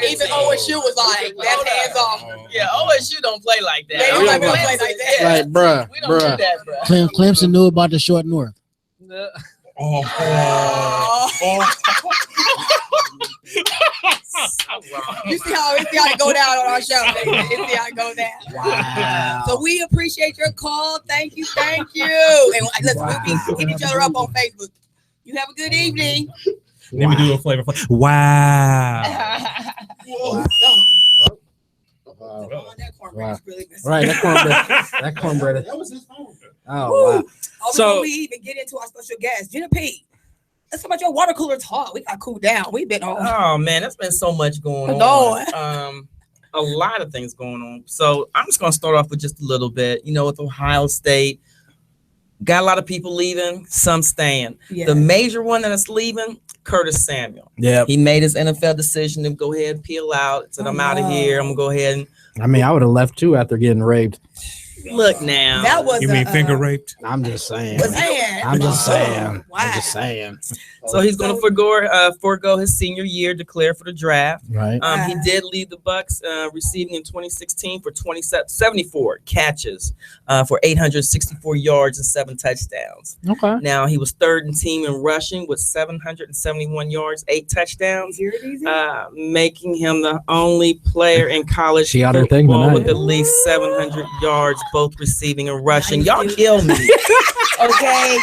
Even OSU was like, that's hands off. Yeah, OSU don't play like that. They don't play like that. Like, bruh, We don't do that, bro. Clemson knew about the short north. You see how it go down on our show. You see how it go down. Wow. So we appreciate your call. Thank you. And listen, we'll be hitting each other up on Facebook. You have a good evening. Let me do a flavor. Wow. Wow. Really Right, that cornbread. That was his phone. Oh, wow. Before we even get into our special guest, Jenna P, let's talk about your water cooler talk. We got cooled down. We've been on. Oh man, there's been so much going on. A lot of things going on. So I'm just gonna start off with just a little bit. You know, with Ohio State, Got a lot of people leaving, some staying. Yeah. The major one that's leaving, Curtis Samuel. Yeah. He made his NFL decision to go ahead and peel out. Said, I'm out of here. I'm gonna go ahead and I mean, I would have left too after getting raped. look now. That was You mean finger raped? I'm just saying. Man. I'm just saying. Wow. I'm just saying. So he's going to forego his senior year, declare for the draft. Right. He did lead the Bucks, receiving in 2016 for 74 catches for 864 yards and 7 touchdowns. Okay. Now he was third in team in rushing with 771 yards, 8 touchdowns, making him the only player in college She got her thing football tonight. with at least 700 yards, both receiving and rushing. Y'all kill me, okay?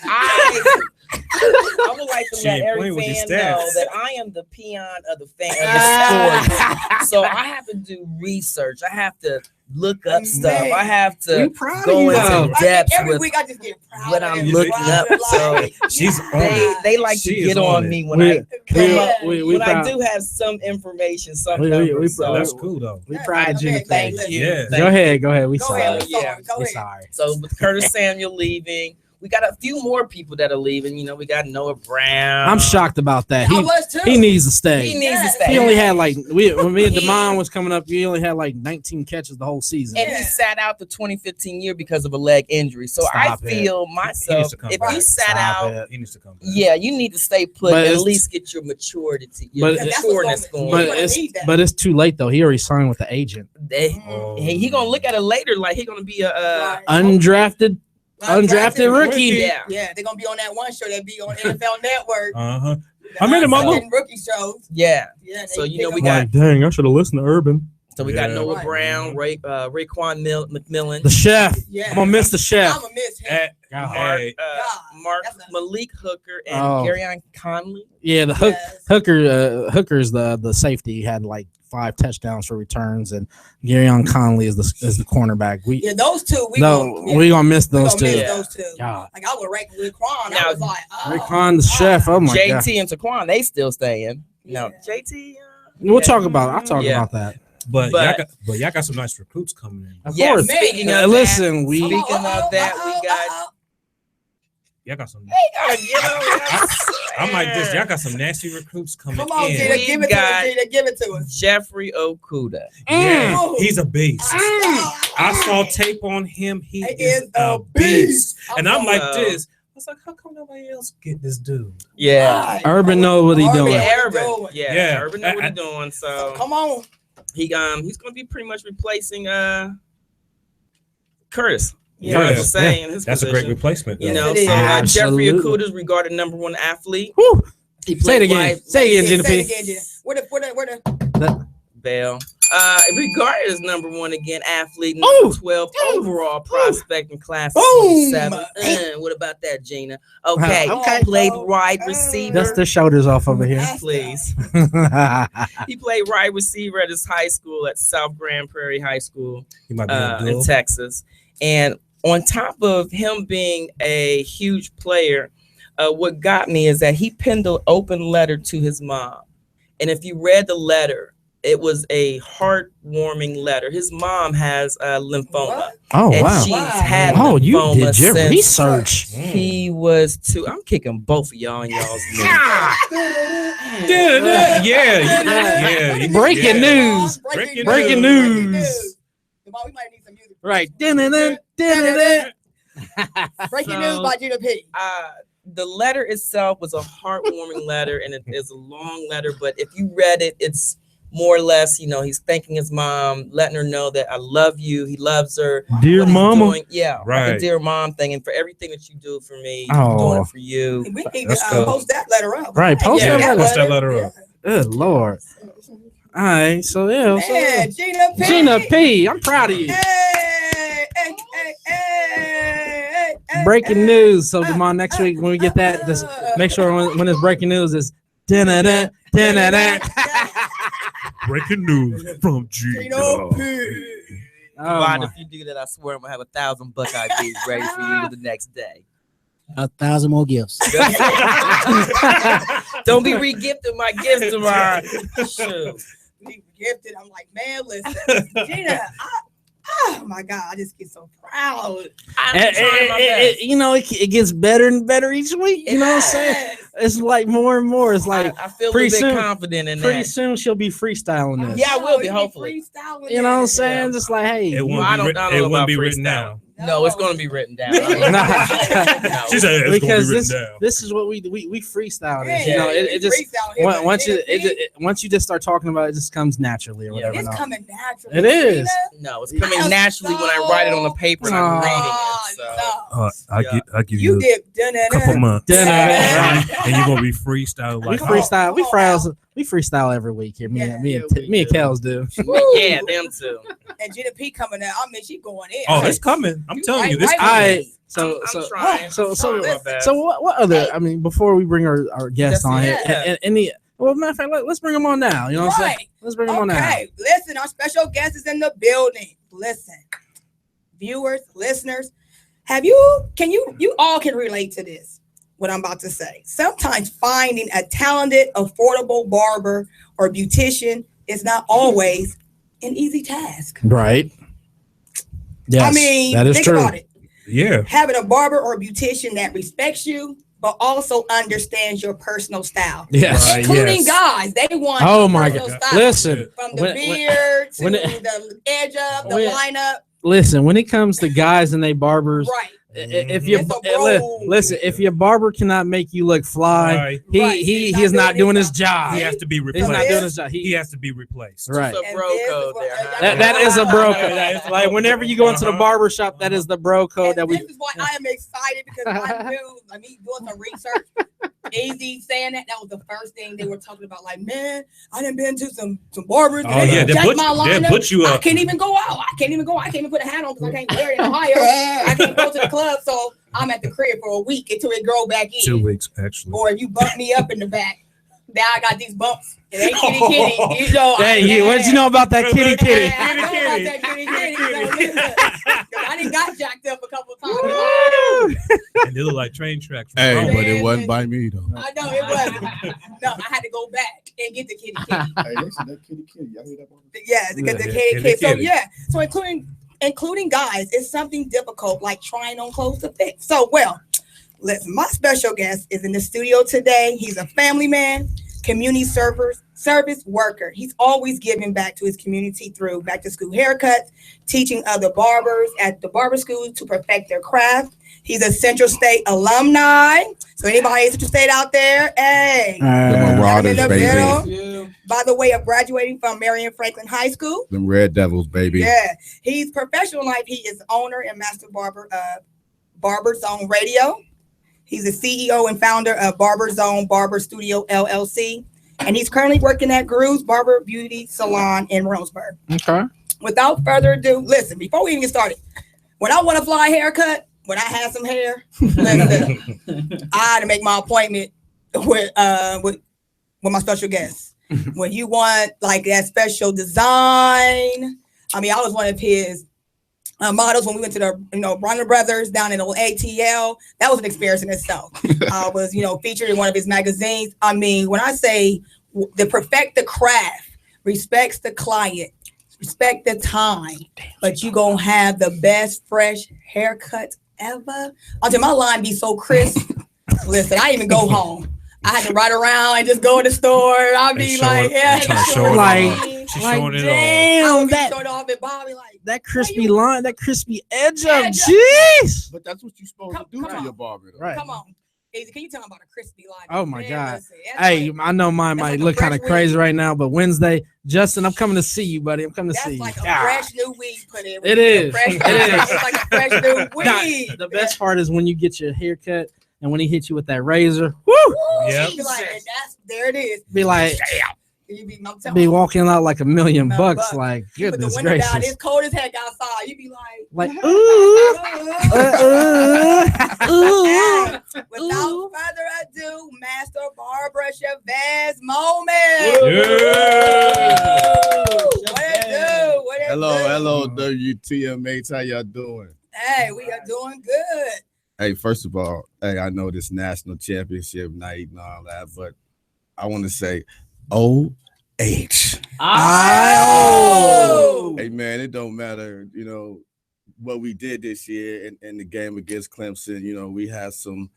I would like to She let ain't every playing with fan these stats. know that I am the peon of the fan of the sport. So I have to do research. I have to look up stuff. I have to go into depth Every with week I just get proud what of I'm it. looking up. So She's on it. they like to She is get on on it. me when We- I come up. we When I proud- do have some information, some we numbers. proud- So, That's cool though. We proud of Gina. thank Listen. you. Yeah. Thank Go ahead. Go ahead. We Go sorry. ahead. Yeah. Yeah. Go We ahead. sorry. So with Curtis Samuel leaving, we got a few more people that are leaving. You know, we got Noah Brown. I'm shocked about that. I was too. He needs to stay. He needs to stay. He only had like when me and Damon was coming up, he only had like 19 catches the whole season. And he sat out the 2015 year because of a leg injury. So Stop I it. feel He myself, needs to come if back. you sat Stop out, it. He needs to come back. yeah, you need to stay put But and at it's- least get your maturity, your But- matureness going. But gonna it's need that. but it's too late though. He already signed with the agent. Oh. He gonna look at it later like he gonna be a Undrafted rookie. yeah. Yeah, they're gonna be on that one show that be on NFL Network. Uh-huh. I made it, mama. Fucking rookie shows. Yeah. Yeah. So, you pick know, we them got- up. Dang, I should have listened to Urban. So we got Yeah. Noah Right. Brown, Raekwon McMillan, The chef. Yeah. I'm gonna miss the chef. I'm gonna miss him. Hey, Mark, hey, Mark that's a- Malik Hooker, and Oh. Garyon Conley. Yeah, the Yes. Hooker's the safety. He had like 5 touchdowns for returns, and Garyon Conley is the cornerback. Yeah, those two. We gonna miss we those gonna miss two. those two. God. Like I would rank with Quan. Now, I was like, oh, Raekwon, the chef. Oh my god. JT and Taquan, they still staying. No, Yeah. JT. We'll talk about. I'll talk Yeah. about that. but But- y'all got some nice recruits coming in. Of Yes, course. speaking Man. of Listen, that, we speaking of that, we got. Y'all got some. They gotta get on. I'm like this. Y'all got some nasty recruits coming Come on, in. Gina, give it to got- us. Gina, give it to us. Jeffrey Okuda. Yeah, Mm. he's a beast. I saw Mm. tape on him. He He is is a a beast. beast. And I'm like Wow. this. I was like, how come nobody else get this dude? Yeah. Urban know what he doing. Yeah, Urban. Urban. Yeah, Yeah. Urban know what I- he's doing. So Come on. he's gonna be pretty much replacing Curtis. Yeah. I was saying in his That's a position. great replacement. You though. know, It is. so Jeffrey Absolutely. Okuda is regarded ¡1 athlete. Whew. He Say played it again. wide Say it again, Say Gina it P. again, Gina. Where the Bell. Regarded as #1 again athlete, Ooh. number 12 overall prospect in class of Boom. 27. What about that, Gina? Okay, Okay. played wide receiver. Dust their shoulders off over here. Please. He played wide receiver at his high school at South Grand Prairie High School He might be a in duel. Texas. And on top of him being a huge player, what got me is that he penned an open letter to his mom. And if you read the letter, it was a heartwarming letter. His mom has lymphoma. What? Oh And wow. she's Wow. had Oh, you lymphoma did your since research. he was 2. I'm kicking both of y'all in y'all's knees. Yeah. Breaking news. Breaking news. Come on, we might need some music. Right. Dun-dun-dun. Breaking So- news by Gina P. The letter itself was a heartwarming letter, and it is a long letter. But if you read it, it's more or less, you know, he's thanking his mom, letting her know that I love you. He loves her. Dear What he's mama. doing- yeah, like a Right. dear mom thing, and for everything that you do for me, I'm Oh. doing it for you. We need Let's to go. post that letter up. Right, post that letter. Post that letter up. Good Lord. All right. So yeah. Man, Gina P. Gina P. I'm proud of you. Hey, hey, hey, hey, hey, Breaking hey. news. So Damon, next week when we get that, just make sure when it's breaking news is dun-dun-dun, dun-dun-dun. Breaking news from Gina Gina. P. Oh, Rod, my. if you do that, I swear I'm gonna have 1,000 Buckeye beats ready for you the next day. 1,000 more gifts. Don't be re-gifting my gifts tomorrow. Shoot. We gifted. I'm like, man, listen, Gina, Oh my God, I just get so proud. I'm trying my best. You know, it gets better and better each week. You know what I'm saying? Yes. It's like more and more. It's like I feel a pretty little bit soon- confident in pretty that. soon she'll be freestyling this. Yeah, I will be, You hopefully. freestyling You know what I'm this. saying? Just like, hey, It won't I be, don't know it about won't be written freestyle. down. No, it's going to be written down. She said it's because going to be written down. this is what we freestyle. Yeah, This, you know, it just freestyle here, but once you Gina, once you just start talking about it, it just comes naturally or Yeah. whatever. it's no. coming naturally. It is. No, it's I coming am naturally when I write it on the paper and I'm reading it. So. I give You you did a couple months, Yeah. and you're gonna be freestyle We like freestyle. come on We freestyle every week here. Me Yeah, and we do. Kels do. Yeah, them too. And Gina P coming out. I mean, she going in. Oh, it's coming. I'm telling you, this Right, coming. right. I so I'm so trying. so I'm so trying my best. so what other? I mean, before we bring our guest on here, Yeah. any well, matter of fact, let's bring them on now. You know what I'm saying? Right. Let's bring them on now. Okay, listen, our special guest is in the building. Listen, viewers, listeners, you all can relate to this, what I'm about to say. Sometimes finding a talented, affordable barber or beautician is not always an easy task. Right. Yes, I mean, that is think true. about it. Yeah. Having a barber or beautician that respects you, but also understands your personal style. Yes. Right, Including yes. guys, they want Oh your my personal God! style. Listen, From the when- beard to when it- the edge up, the when- lineup. listen. When it comes to guys and they barbers, Right. if you It's a bro. listen, if your barber cannot make you look fly, Right. Right. he He's is not not doing doing his his job. He has to be He's not replaced. doing his job. He has to be replaced. Right. It's a And bro this is code what- there. huh? That is a bro code. That is a Like bro whenever code. you go into the Uh-huh. barber shop, that is the bro code And that we. this is why I am excited because I knew, like me doing some research, AZ saying that was the first thing they were talking about. Like, man, I done been to some barbers. Oh and yeah, they they jacked put, my they lineup. put you I up. can't even go out. I can't even put a hat on because I can't wear it in Ohio. I can't go to the club, so I'm at the crib for a week until it grow back in. 2 weeks actually. Or if you bump me up in the back, now I got these bumps. It ain't kitty. You know, Hey, what you know about that kitty kitty? Yeah, I know about that kitty. So listen, 'cause I done got jacked up a couple times. And they look like train tracks. from Hey, Rome. but it wasn't by me though. I know it wasn't. No, I had to go back and get the kitty. Hey, listen, that kitty. Y'all hear that? Yeah, because the Yeah, kitty. kitty, So kitty. yeah, so including guys, it's something difficult like trying on clothes to fit. So listen, my special guest is in the studio today. He's a family man, community service worker. He's always giving back to his community through back to school haircuts, teaching other barbers at the barber school to perfect their craft. He's a Central State alumni. So anybody in Central State out there, hey, Them Marauders, in the baby. middle. By the way of graduating from Marion Franklin High School. Them Red Devils, baby. Yeah, he's professional life. He is owner and master barber of Barber Zone Radio. He's the CEO and founder of Barber Zone Barber Studio LLC, and he's currently working at Groove's Barber Beauty Salon in Roseburg. Okay. Without further ado, listen. Before we even get started, when I want a fly haircut, when I have some hair, listen, I had to make my appointment with my special guest. When you want like that special design, I mean, I was one of his models when we went to the Bronner Brothers down in old ATL. That was an experience in itself. I was, featured in one of his magazines. I mean, when I say the perfect the craft, respects the client, respect the time, but you gonna have the best fresh haircut ever. Until my line be so crisp. Listen, I even go home. I had to ride around and just go to the store. I'll be like, yeah, She's showing it all. I'll Damn, be that showing off and Bobby like, that crispy line, that crispy edge of Edge up. jeez. But that's what you're supposed Come- to do come to on. your barber, though. Right. come on. Easy, can you tell me about a crispy line? Oh my Man, God. listen, that's Hey, like- I know mine that's might like a look kind of fresh crazy weed. right now, but Wednesday, Justin, I'm coming to see you, buddy. I'm coming to see That's you. like a God. fresh new weed put in. It is. Fresh It weed. is. It's like a fresh new Nah, weed. the best part is when you get your haircut and when he hits you with that razor, woo, Woo, Yep. you be like, and there it is. be like, You I'm telling be you, walking out like $1 million $1 bucks. bucks. Like, you put the goodness window down, gracious. it's cold as heck outside. You be like, Like, ooh, ooh. Without further ado, Master Barbara Chavez Moment. What it do? What it Hello, do? WTMH. How y'all doing? Hey, we are doing good. Hey, first of all, I know this national championship night and all that, but I want to say, H. Oh. Hey man, it don't matter, what we did this year in the game against Clemson. We had some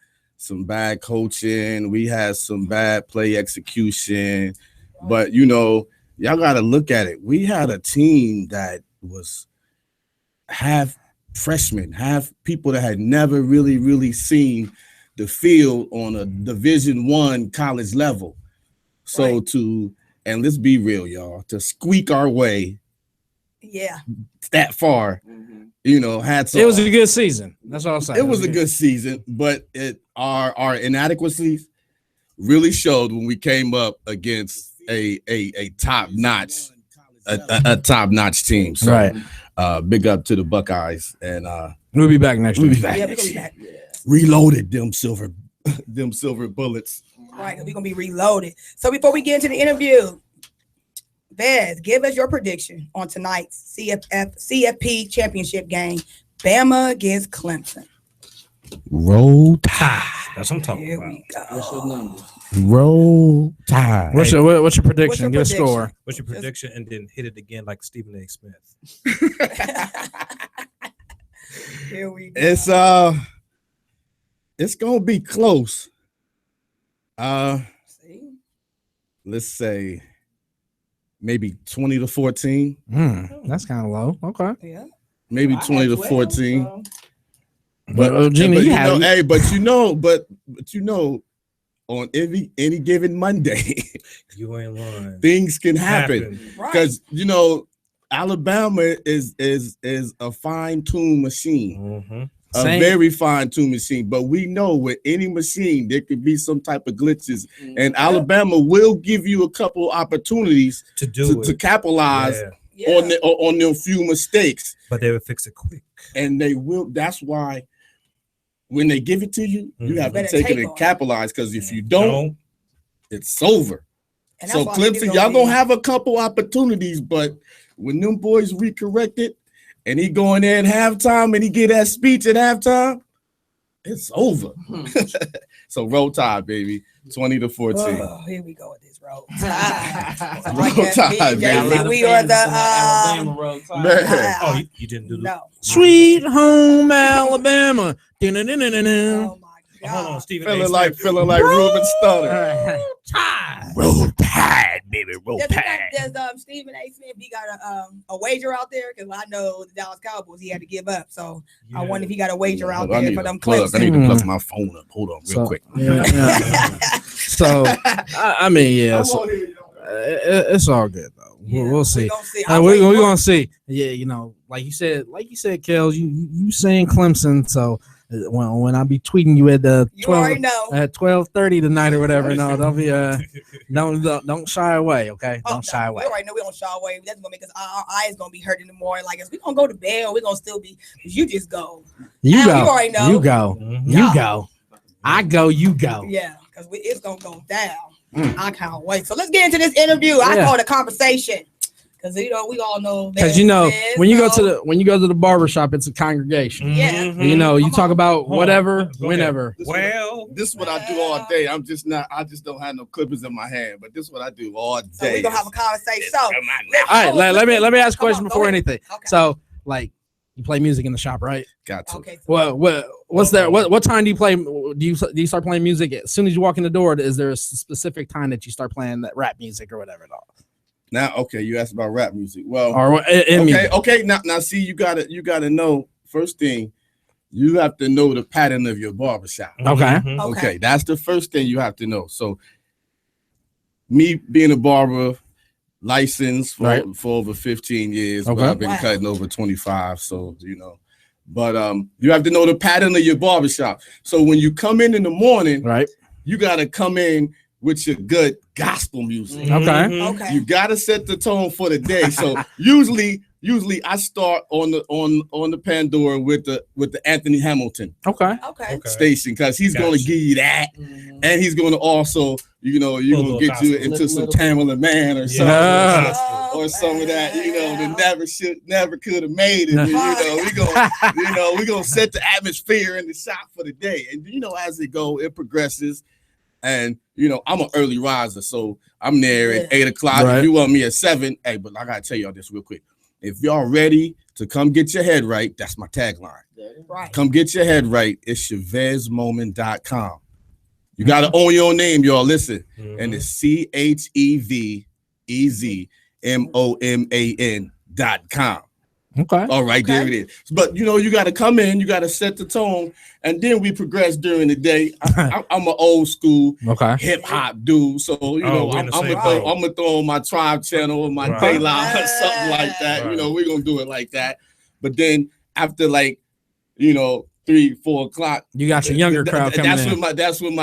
bad coaching, we had some bad play execution, but y'all got to look at it. We had a team that was half freshmen, half people that had never really seen the field on a Division I college level. So and let's be real, y'all, to squeak our way that far, had some. It was a good season. That's all I'm saying. It was a good season, but our inadequacies really showed when we came up against a top-notch team. So, right. Big up to the Buckeyes, and We'll be back next week. Yeah, we're gonna be back. Reloaded them silver bullets. Right, we're gonna be reloaded. So before we get into the interview, Vez, give us your prediction on tonight's CFP championship game, Bama against Clemson. Roll Tide. That's what I'm talking Here about. we go. What's your number? Roll Tide. What's your prediction? Give a prediction? score. What's your prediction? And then hit it again like Stephen A. Smith. Here we go. It's gonna be close. See? Let's say maybe 20-14. That's kind of low. Okay. Yeah. Maybe I had 20-14. 12, so. But Gina, you have on any given Monday, You ain't lying. things can happen Right. because Alabama is a fine-tuned machine, Mm-hmm. a very fine-tuned machine. But we know with any machine there could be some type of glitches, and Alabama will give you a couple opportunities to capitalize on them few mistakes. But they would fix it quick. And they will. That's why when they give it to you, you have to Better take it take and on it. capitalize. Because if you don't, it's over. And that's So why I think it's Clemson, y'all be- gonna have a couple opportunities, but when them boys recorrect it, and he go in there at halftime, and he get that speech at halftime, it's over. So roll Tide, baby, 20-14. Oh, here we go with this roll. Roll Tide, baby. We are the Alabama Roll Tide. Man. Oh, you didn't do the. no. Sweet home Alabama. Oh my Hold on, God. Stephen. Feeling like Ruben Studdard. Tide. Roll Tide, baby, roll Does Tide. Stephen A. Smith, he got a wager out there? Because I know the Dallas Cowboys, he had to give up. So I wonder if he got a wager out I there need for to them plug- I Clemson. need to plug my phone up. Hold on, real quick. So I mean, yeah. So, it's all good though. We'll see. We're gonna see. Yeah, like you said, Kels, you saying Clemson. So when I be tweeting you at the You already know. at 12:30 tonight or whatever, no, don't be don't shy away, okay? Don't shy away. We already know we don't shy away. That's gonna make us our eyes gonna be hurting more. Like if we gonna go to bed, or we gonna still be. You just go. You Al, go. you already know. You go. Mhm. You go. I go. You go. Yeah, because it's gonna go down. I can't wait. So let's get into this interview. I call it a conversation because we all know. Because when you go to the barbershop, it's a congregation. Yeah. You talk about Hold on. whatever, Go ahead. whenever. Well, This is what I do all day. I just don't have no clippers in my hand, but this is what I do all day. So we're gonna have a conversation. So All right, let me ask a Come on, question go before ahead. anything. Okay. So, like, you play music in the shop, right? Got to. Okay. What's that? What time do you play? Do you start playing music as soon as you walk in the door? Is there a specific time that you start playing that rap music or whatever at all? Now, okay, you asked about rap music. Well, Or in music? okay. Now, see, you gotta know. First thing, you have to know the pattern of your barbershop. Okay. Mhm. Okay, that's the first thing you have to know. So, me being a barber, licensed for over 15 years, but Okay. I've been cutting over 25. So but you have to know the pattern of your barbershop. So when you come in the morning, Right. you gotta come in with your good gospel music. Okay. Mhm. Okay. You gotta set the tone for the day. So usually I start on the Pandora with the Anthony Hamilton Okay. Okay. station because he's gonna Gotcha. give you that, and he's gonna also you're gonna Little get you gospel. into some Tamala Man or something. Yeah. Or some of that, that never could have made it. We gonna set the atmosphere in the shop for the day, and as it go, it progresses. And I'm an early riser, so I'm there at 8 o'clock. Right. If you want me at 7, hey, but I gotta tell y'all this real quick. If y'all ready to come get your head right, that's my tagline. Right. Come get your head right. It's ChevezMoment.com. You gotta own your name, y'all. Listen, and it's ChevezMoman.com. Okay. All right, there it is. But you got to come in, you got to set the tone, and then we progress during the day. I'm an old school hip hop dude, so I'm gonna throw on my Tribe channel or my Daylight or something like that. We're gonna do it like that. But then after 3-4 o'clock, you got your younger crowd coming in. That's when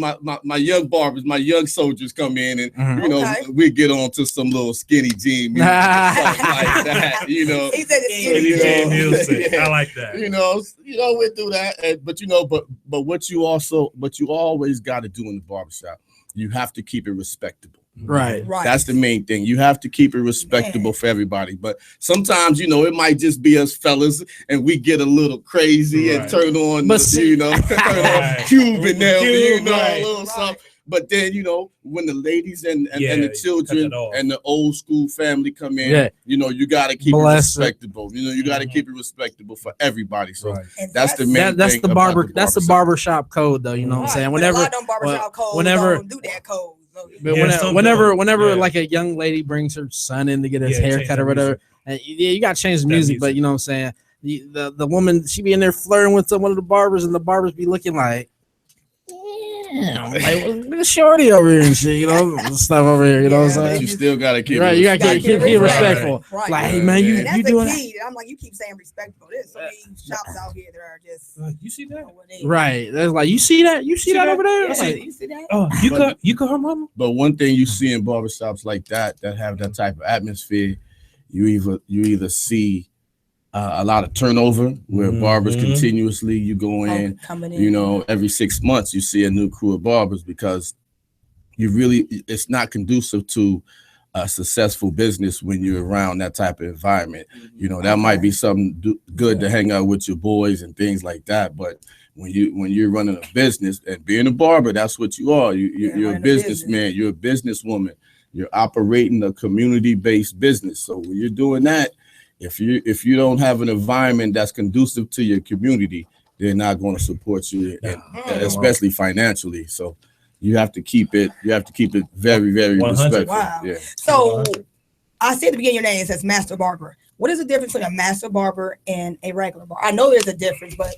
my young barbers, my young soldiers come in, and we get on to some little skinny jean music, stuff like that. He said skinny jean music. I like that. We do that, but what you always got to do in the barbershop, you have to keep it respectable. Right. That's the main thing. You have to keep it respectable for everybody. But sometimes, it might just be us fellas and we get a little crazy and turn on, turn on Cuban now, a little something. But then, when the ladies and the children and the old school family come in, you got to keep it respectable. You got to keep it respectable for everybody. So that's the main that's thing. That's the barbershop code, though. You know what I'm saying? Whenever don't do that code. But whenever like a young lady brings her son in to get his haircut or whatever, and you got to change the music. But you know what I'm saying? The woman, she be in there flirting with one of the barbers, and the barbers be looking like, like shorty over here and shit, stuff over here. You know what I'm saying? But you still got to keep it. You got to keep it respectful. Right. Like, hey man, you doing that? I'm like, you keep saying respectful. There's so many shops out here that are just you see that? Right. There's like, you see that? You see that over there? You see that? Oh, you cut her mama. But one thing you see in barbershops like that have that type of atmosphere, you either see a lot of turnover where barbers continuously, you go in, every 6 months you see a new crew of barbers, because it's not conducive to a successful business when you're around that type of environment. That might be something good to hang out with your boys and things like that, but when you're running a business and being a barber, that's what you are. You're a businessman, you're a businesswoman, you're operating a community-based business. So when you're doing that, if you don't have an environment that's conducive to your community, they're not going to support you, especially financially. So you have to keep it very, very 100. respectful. Wow. Yeah. So I see at the beginning of your name it says Master Barber. What is the difference between a Master Barber and a regular barber? I know there's a difference, but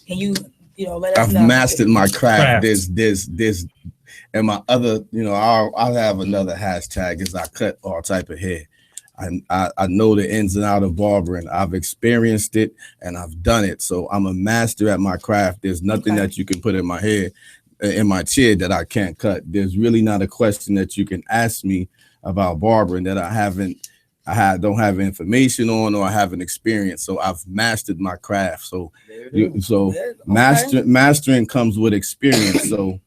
can you let us know? I've mastered my craft. There's and my other, I'll have another hashtag is I cut all type of hair. I know the ins and outs of barbering. I've experienced it and I've done it. So I'm a master at my craft. There's nothing that you can put in my hair, in my chair, that I can't cut. There's really not a question that you can ask me about barbering that don't have information on, or I haven't experienced. So I've mastered my craft. So mastering comes with experience. So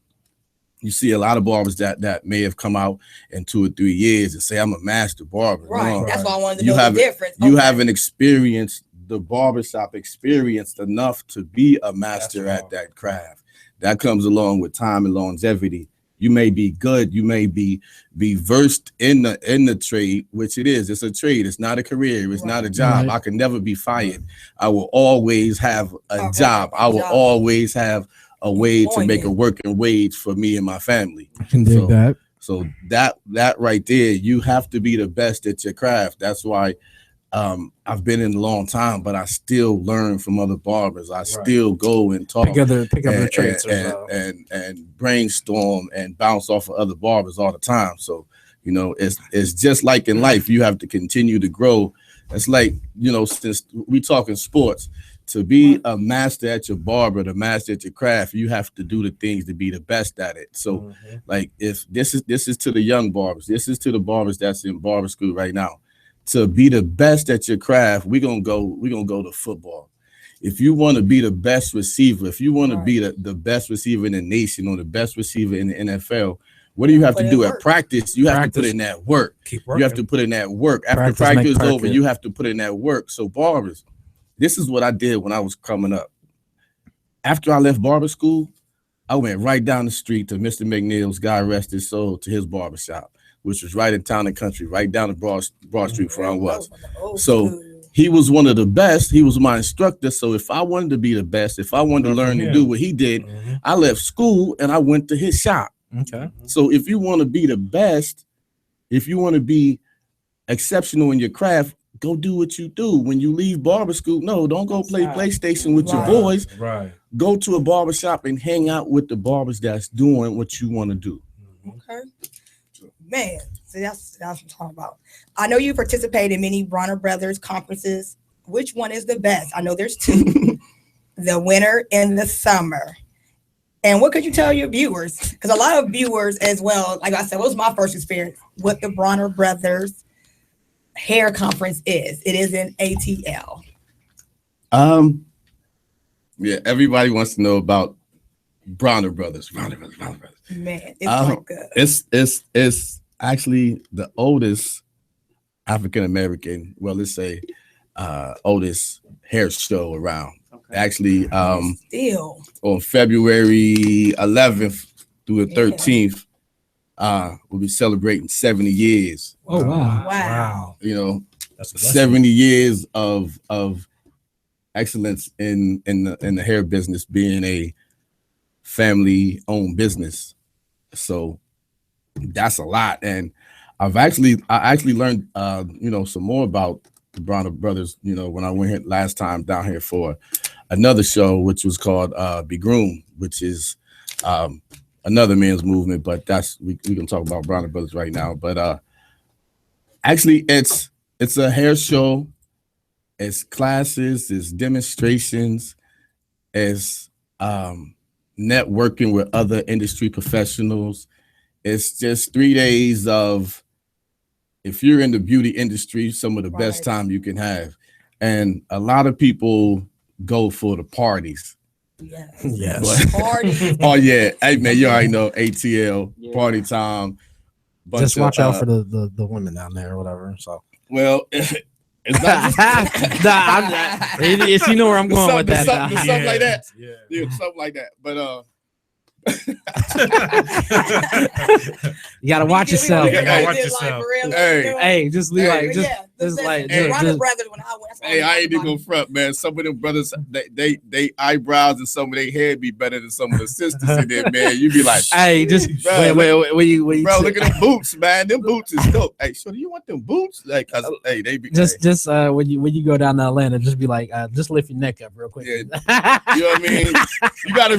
you see a lot of barbers that may have come out in 2 or 3 years and say, I'm a master barber. Right. No, that's why I wanted to know the difference. You haven't experienced the barbershop experience enough to be a master at that craft. That comes along with time and longevity. You may be good, you may be versed in the trade, which it is. It's a trade. It's not a career. It's not a job. I can never be fired. I will always have a job. I will always have a way to make a working wage for me and my family. I can dig that. So that right there, you have to be the best at your craft. That's why I've been in a long time, but I still learn from other barbers. I still go and talk, pick up their traits and brainstorm and bounce off of other barbers all the time. So it's just like in life, you have to continue to grow. It's like, since we talking sports, to be a master at your barber, the master at your craft, you have to do the things to be the best at it. So like, if this is to the young barbers, this is to the barbers that's in barber school right now. To be the best at your craft, we're gonna go to football. If you want to be the best receiver, if you want to be the best receiver in the nation or the best receiver in the NFL, what do you have to do at practice? You have to put in that work. You have to put in that work. After practice is over, you have to put in that work. So barbers, this is what I did when I was coming up. After I left barber school, I went right down the street to Mr. McNeil's, God rest his soul, to his barbershop, which was right in Town and Country, right down the Broad Street where I was. So he was one of the best. He was my instructor. So if I wanted to be the best, if I wanted to learn to do what he did, I left school and I went to his shop. Okay. So if you want to be the best, if you want to be exceptional in your craft, go do what you do. When you leave barber school, no, don't go play PlayStation with your boys. Right. Go to a barber shop and hang out with the barbers that's doing what you want to do. Okay. Man, so that's what I'm talking about. I know you participate in many Bronner Brothers conferences. Which one is the best? I know there's two, the winter and the summer. And what could you tell your viewers? Because a lot of viewers as well, like I said, what was my first experience? What the Bronner Brothers hair conference is. It is in ATL. Yeah, everybody wants to know about Bronner Brothers. Man, it's like it's actually the oldest African American, well, let's say oldest hair show around. Okay. Actually, still on February 11th through the 13th, we'll be celebrating 70 years. Oh wow! Wow! You know, that's 70 years of excellence in the hair business, being a family-owned business. So that's a lot, and I actually learned some more about the Bronner Brothers. You know, when I went here last time down here for another show, which was called Be Groomed, which is another men's movement, but that's we can talk about Bronner Brothers right now. But actually, it's a hair show. It's classes, it's demonstrations, it's networking with other industry professionals. It's just 3 days of, if you're in the beauty industry, some of the best time you can have. And a lot of people go for the parties. Yes. Parties. Oh yeah. Hey man, you already know ATL, party time. Just watch out for the women down there or whatever. So well, it's not just, you know where I'm going with that. Something like that. Yeah, something like that. But you gotta watch yourself. You gotta watch yourself. Hey, just be like, just like, Bronner Brothers. When I went, hey, I ain't even gonna front, man. Some of them brothers, they eyebrows and some of their hair be better than some of the sisters in there, man. You be like, hey, just bro, wait, bro, look at them boots, man. Them boots is dope. Hey, so do you want them boots? Like, hey, they be just when you go down to Atlanta, just be like, just lift your neck up real quick. Yeah. You know what I mean? You gotta,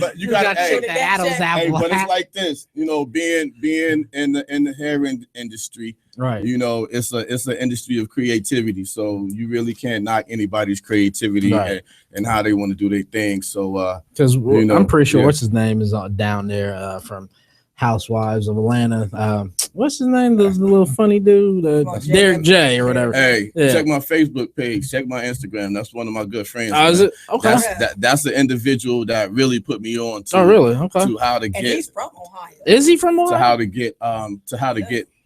but you gotta check that Adam's apple. But it's like this, you know, being in the hair industry, right? You know, it's an industry of creativity, so you really can't knock anybody's creativity and how they want to do their thing. So, because I'm pretty sure what's his name is down there from Housewives of Atlanta. What's his name? The little funny dude, Derek J or whatever. Hey, check my Facebook page, check my Instagram. That's one of my good friends. Is it? Okay. That's the individual that really put me on to. Oh, really? Okay. To how to get. And he's from Ohio. Is he from Ohio? To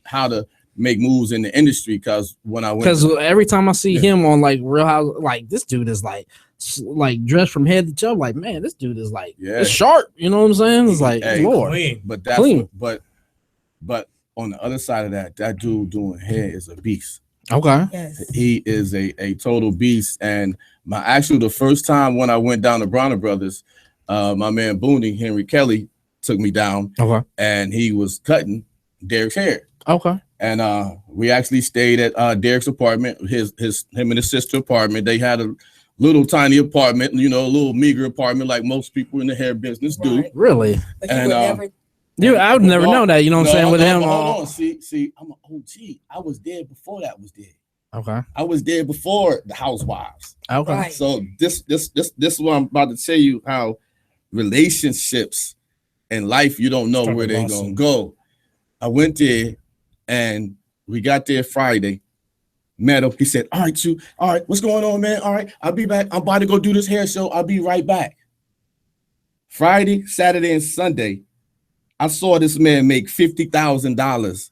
how to make moves in the industry. Because when I went, because every time I see him on like Real House, like this dude is like dressed from head to toe. Like, man, this dude is like it's sharp. You know what I'm saying? It's like Lord, clean. But that's clean. But on the other side of that dude doing hair is a beast. Okay. Yes. He is a total beast. And the first time when I went down to Bronner Brothers, my man Booney, Henry Kelly, took me down. Okay. And he was cutting Derek's hair. Okay. And we actually stayed at Derek's apartment, him and his sister apartment. They had a little tiny apartment, you know, a little meager apartment like most people in the hair business do. Really? But you would never. I would never know that. You know what I'm saying? With him, hold on. See, I'm an OG. I was there before that was there. Okay. I was there before the Housewives. Okay. Right. So this is what I'm about to tell you, how relationships and life, you don't know where they're gonna go. I went there and we got there Friday. Met him. He said, all right, what's going on, man? All right, I'll be back. I'm about to go do this hair show. I'll be right back. Friday, Saturday, and Sunday, I saw this man make $50,000.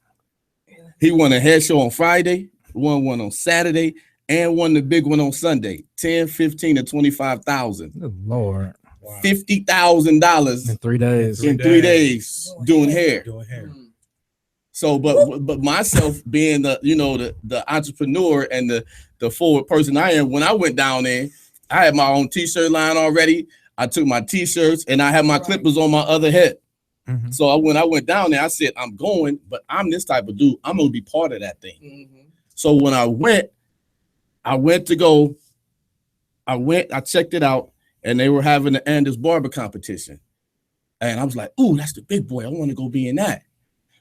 He won a hair show on Friday, won one on Saturday, and won the big one on Sunday. 10, 15, and 25,000. Good Lord. $50,000 in 3 days. in 3 days doing hair. Doing hair. So, but myself being the entrepreneur and the forward person I am, when I went down there, I had my own t-shirt line already. I took my t-shirts and I had my clippers on my other head. Mhm. So when I went down there, I said, I'm going, but I'm this type of dude. I'm gonna be part of that thing. So when I went to go. I checked it out, and they were having the Anders Barber competition. And I was like, ooh, that's the big boy. I want to go be in that.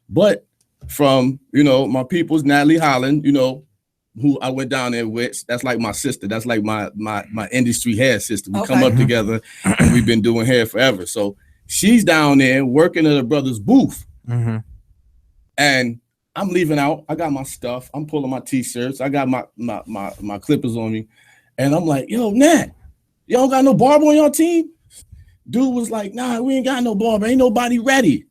But from, my people's Natalie Holland, who I went down there with, that's like my sister. That's like my industry hair sister. We come up together, and we've been doing hair forever. So she's down there working at her brother's booth. Mm-hmm. And I'm leaving out. I got my stuff. I'm pulling my t-shirts. I got my clippers on me. And I'm like, yo, Nat, y'all don't got no barber on your team? Dude was like, nah, we ain't got no barber. Ain't nobody ready.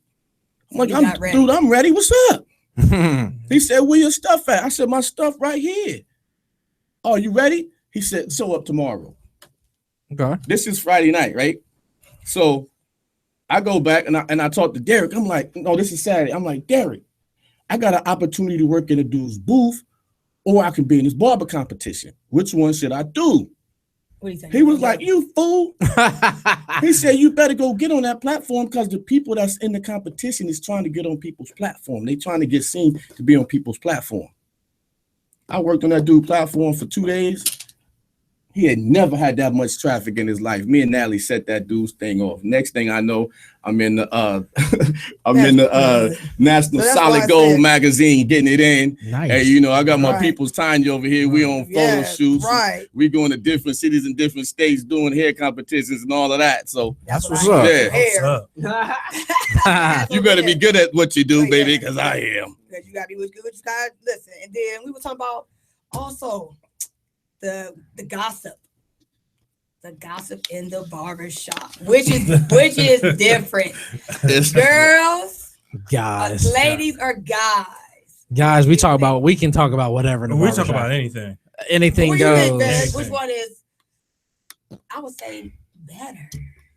I'm like, dude, I'm ready. What's up? He said, where your stuff at? I said, my stuff right here. Oh, you ready? He said, show up tomorrow. Okay. This is Friday night, right? So I go back and I talk to Derek. I'm like, no, this is Saturday. I'm like, Derek, I got an opportunity to work in a dude's booth, or I can be in this barber competition. Which one should I do? What do you think? He was like, you fool. He said, you better go get on that platform because the people that's in the competition is trying to get on people's platform. They trying to get seen to be on people's platform. I worked on that dude platform for 2 days. He had never had that much traffic in his life. Me and Natalie set that dude's thing off. Next thing I know, I'm in the National Solid Gold magazine, getting it in. Nice. And I got my people's Tanya over here. We on photo shoots. Right. We going to different cities and different states doing hair competitions and all of that. So That's what's up. yeah, What's up? you better be good at what you do, baby, because I am. You gotta be good. You gotta listen. And then we were talking about also the gossip. The gossip in the barber shop, which is different. Girls, Guys, ladies, or guys. we can talk about whatever. In the We talk barbershop. about anything. Anything What do you think, goes. Greg? Which one is? I would say better.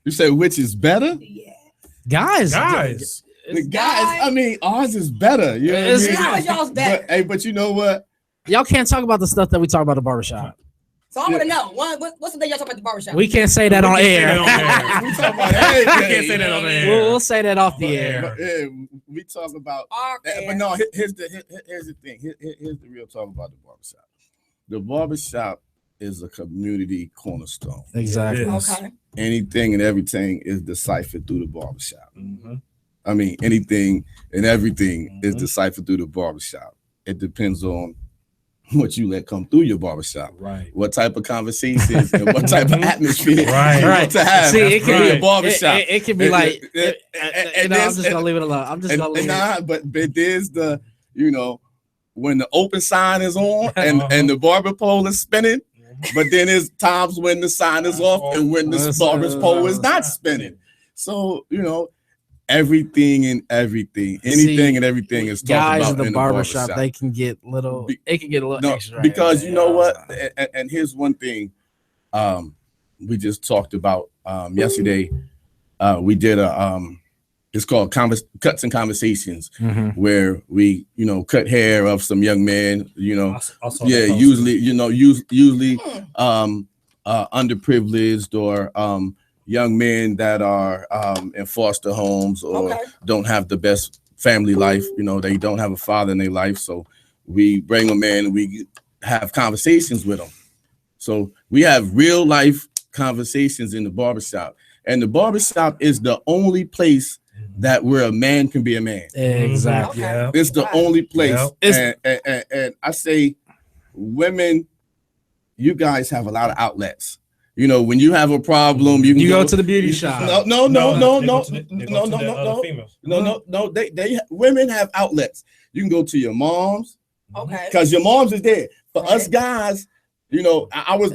You say which is better? Yeah. Guys. The guys, I mean, ours is better. You know what I mean? How is y'all's better? But you know what? Y'all can't talk about the stuff that we talk about at the barbershop. So I want to know what's the thing y'all talk about the barbershop? We can't say that on air. We talk about everything. We can't say that on the air. We'll say that off the air. But, yeah, we talk about. But no, here's the thing. Here's the real talk about the barbershop. The barbershop is a community cornerstone. Exactly. Okay. Anything and everything is deciphered through the barbershop. Mm-hmm. I mean, anything and everything is deciphered through the barbershop. It depends on what you let come through your barbershop. Right. What type of conversations and what type of atmosphere Right. you want to have. See, it can in be your barbershop. It can be like, and I'm just gonna leave it alone. I'm just gonna leave it. But there's the, when the open sign is on and the barber pole is spinning, but then there's times when the sign is off and when the barber's pole is not spinning. So, everything and everything, anything and everything is talked guys about in the in barbershop. They can get little. It can get a little extra. Because you know what, and here's one thing, we just talked about yesterday. We did it's called Cuts and Conversations, where we cut hair of some young men. Usually underprivileged or young men that are in foster homes or don't have the best family life. They don't have a father in their life. So we bring them in and we have conversations with them. So we have real life conversations in the barbershop. And the barbershop is the only place that where a man can be a man. Exactly. Yeah. It's the only place. Yep. And I say, women, you guys have a lot of outlets. When you have a problem, you can go to the beauty shop. No. They women have outlets. You can go to your mom's, Okay. because your mom's is there. For us guys, You know, I was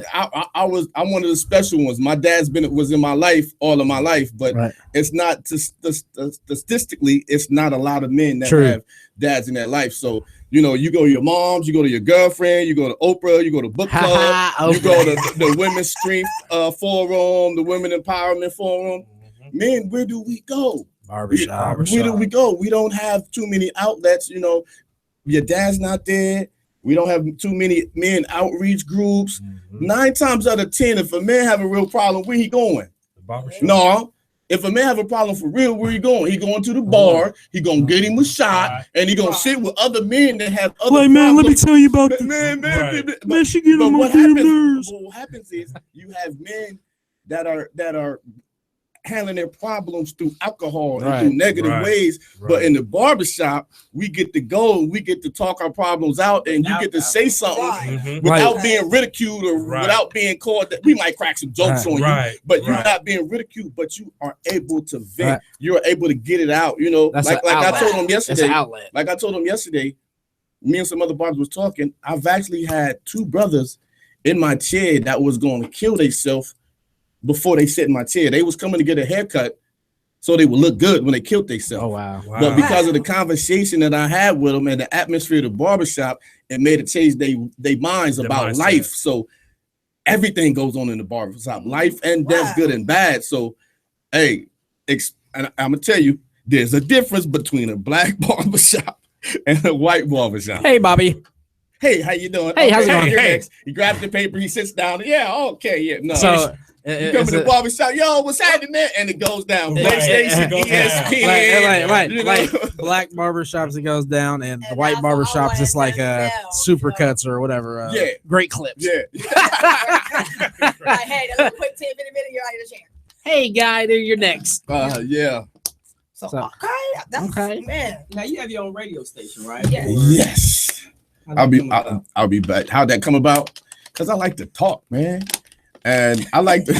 I'm one of the special ones. My dad's was in my life all of my life, but it's not statistically, it's not a lot of men that have dads in their life. So, you know, you go to your moms, you go to your girlfriend, you go to Oprah, you go to book club, you go to the Women's Strength Forum, the Women Empowerment Forum. Men, where do we go? Barbershop. Where do we go? We don't have too many outlets. You know, your dad's not there. We don't have too many men outreach groups. 9 times out of 10, if a man have a real problem, where he going? The barbershop. No. If a man have a problem for real, where he going? He going to the bar. He gonna get him a shot, and he gonna sit with other men that have other problems. Man, let me tell you about man, she get on my nerves. What happens is you have men that are handling their problems through alcohol and through negative ways. But in the barbershop, we get to go and we get to talk our problems out, and you get to say something without being ridiculed or without being called. That we might crack some jokes on you, but you're not being ridiculed, but you are able to vent. You're able to get it out. You know, like I told him yesterday. Like I told him yesterday, me and some other barbers was talking. I've actually had 2 brothers in my chair that was going to kill themselves before they sit in my chair. They was coming to get a haircut so they would look good when they killed themselves. Oh, wow. But because of the conversation that I had with them and the atmosphere of the barbershop, it made it change their minds about life. So everything goes on in the barbershop, life and death, good and bad. So, hey, and I'm going to tell you, there's a difference between a black barbershop and a white barbershop. Hey, Bobby. Hey, how you doing? Hey, how's it going? Hey. He grabs the paper, he sits down. Yeah, okay, yeah. No. So, you come to the barbershop, yo, what's happening there? And it goes down. PlayStation, ESPN. Like black barbershops, it goes down, and the white barbershops, it's like Supercuts or whatever. Great clips. Yeah. Hey, a little quick 10-minute minute, you're out of the chair. Hey, guy, there you're next. Yeah. So okay, man. Now you have your own radio station, right? Yes. I'll be back. How'd that come about? Because I like to talk, man. And I like to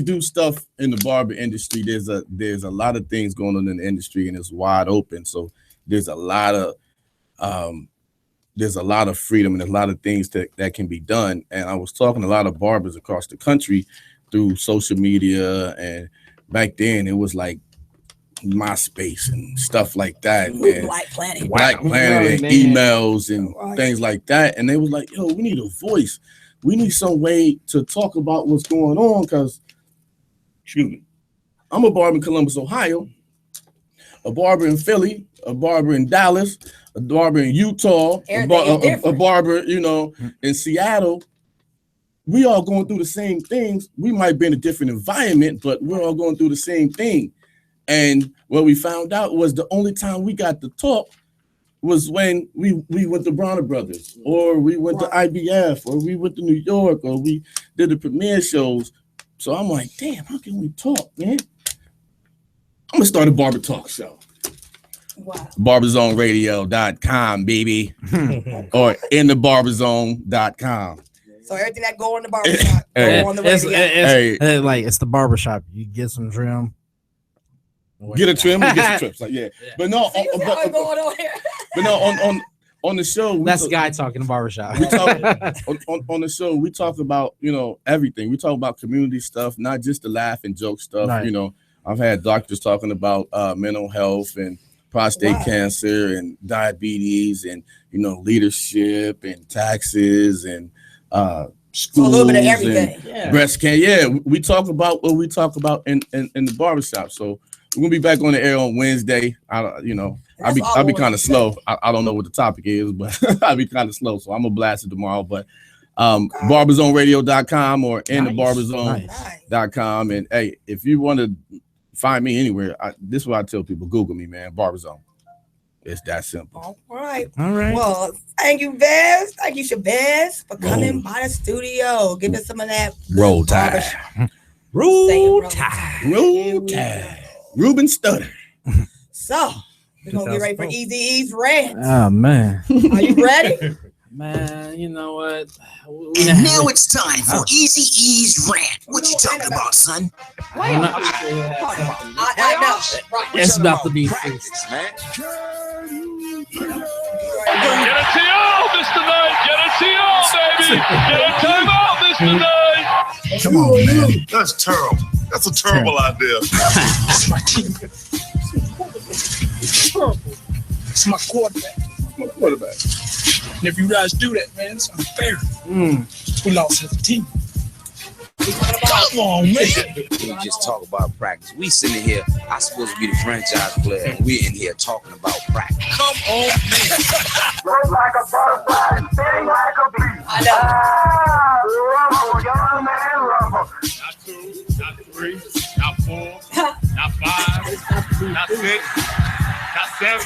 do stuff in the barber industry. There's a lot of things going on in the industry, and it's wide open. So there's a lot of freedom and a lot of things that can be done. And I was talking to a lot of barbers across the country through social media, and back then it was like MySpace and stuff like that. Black Planet and emails and things like that. And they was like, yo, we need a voice. We need some way to talk about what's going on, because, excuse me, I'm a barber in Columbus, Ohio, a barber in Philly, a barber in Dallas, a barber in Utah, a barber, you know, in Seattle. We all going through the same things. We might be in a different environment, but we're all going through the same thing. And what we found out was the only time we got to talk was when we went to Bronner Brothers, or we went to IBF, or we went to New York, or we did the premiere shows. So I'm like, damn, how can we talk, man? I'm gonna start a barber talk show. Wow. Barberzoneradio.com, baby. Or inthebarberzone.com. So everything that go on the barbershop, go on the radio. It's the barbershop. You get some trim. Get a trim and get some trips. Like, But no, on the show, that's the guy talking to barbershop. We talk on the show. We talk about, you know, everything. We talk about community stuff, not just the laugh and joke stuff. Right. You know, I've had doctors talking about mental health and prostate cancer and diabetes and, you know, leadership and taxes and schools, a little bit of everything. Breast cancer. Yeah, we talk about what we talk about in the barbershop. So we're gonna be back on the air on Wednesday. I'll be kind of slow. I don't know what the topic is, but I'll be kind of slow. So I'm gonna blast it tomorrow. But barberzoneradio.com or inthebarberzone.com. And hey, if you want to find me anywhere, this is what I tell people: Google me, man. Barberzone. It's that simple. All right. Well, thank you, Vez. Thank you, Shabazz, for coming by the studio. Give us some of that roll tide. Roll tide. Ruben Stutter. So we're gonna get ready for Eazy-E's rant. Oh man. Are you ready? Man, you know what? And now it's time for Eazy-E's rant. What you talking about, son? I know. It's about to be fixed. Get it to you, Mr. Knight. Get it baby. Get a timeout, Mr. Knight. Come on, man. That's terrible. That's a terrible idea. That's my team. It's my quarterback. My quarterback. And if you guys do that, man, it's unfair. We lost as a team. Come on, man. We just talk about practice. We sitting here, I'm supposed to be the franchise player, and we're in here talking about practice. Come on, man. Look like a butterfly, sting like a bee. I know. Rumble, young man, rumble. Not 2, not 3, not 4, not 5, not 6, not 7.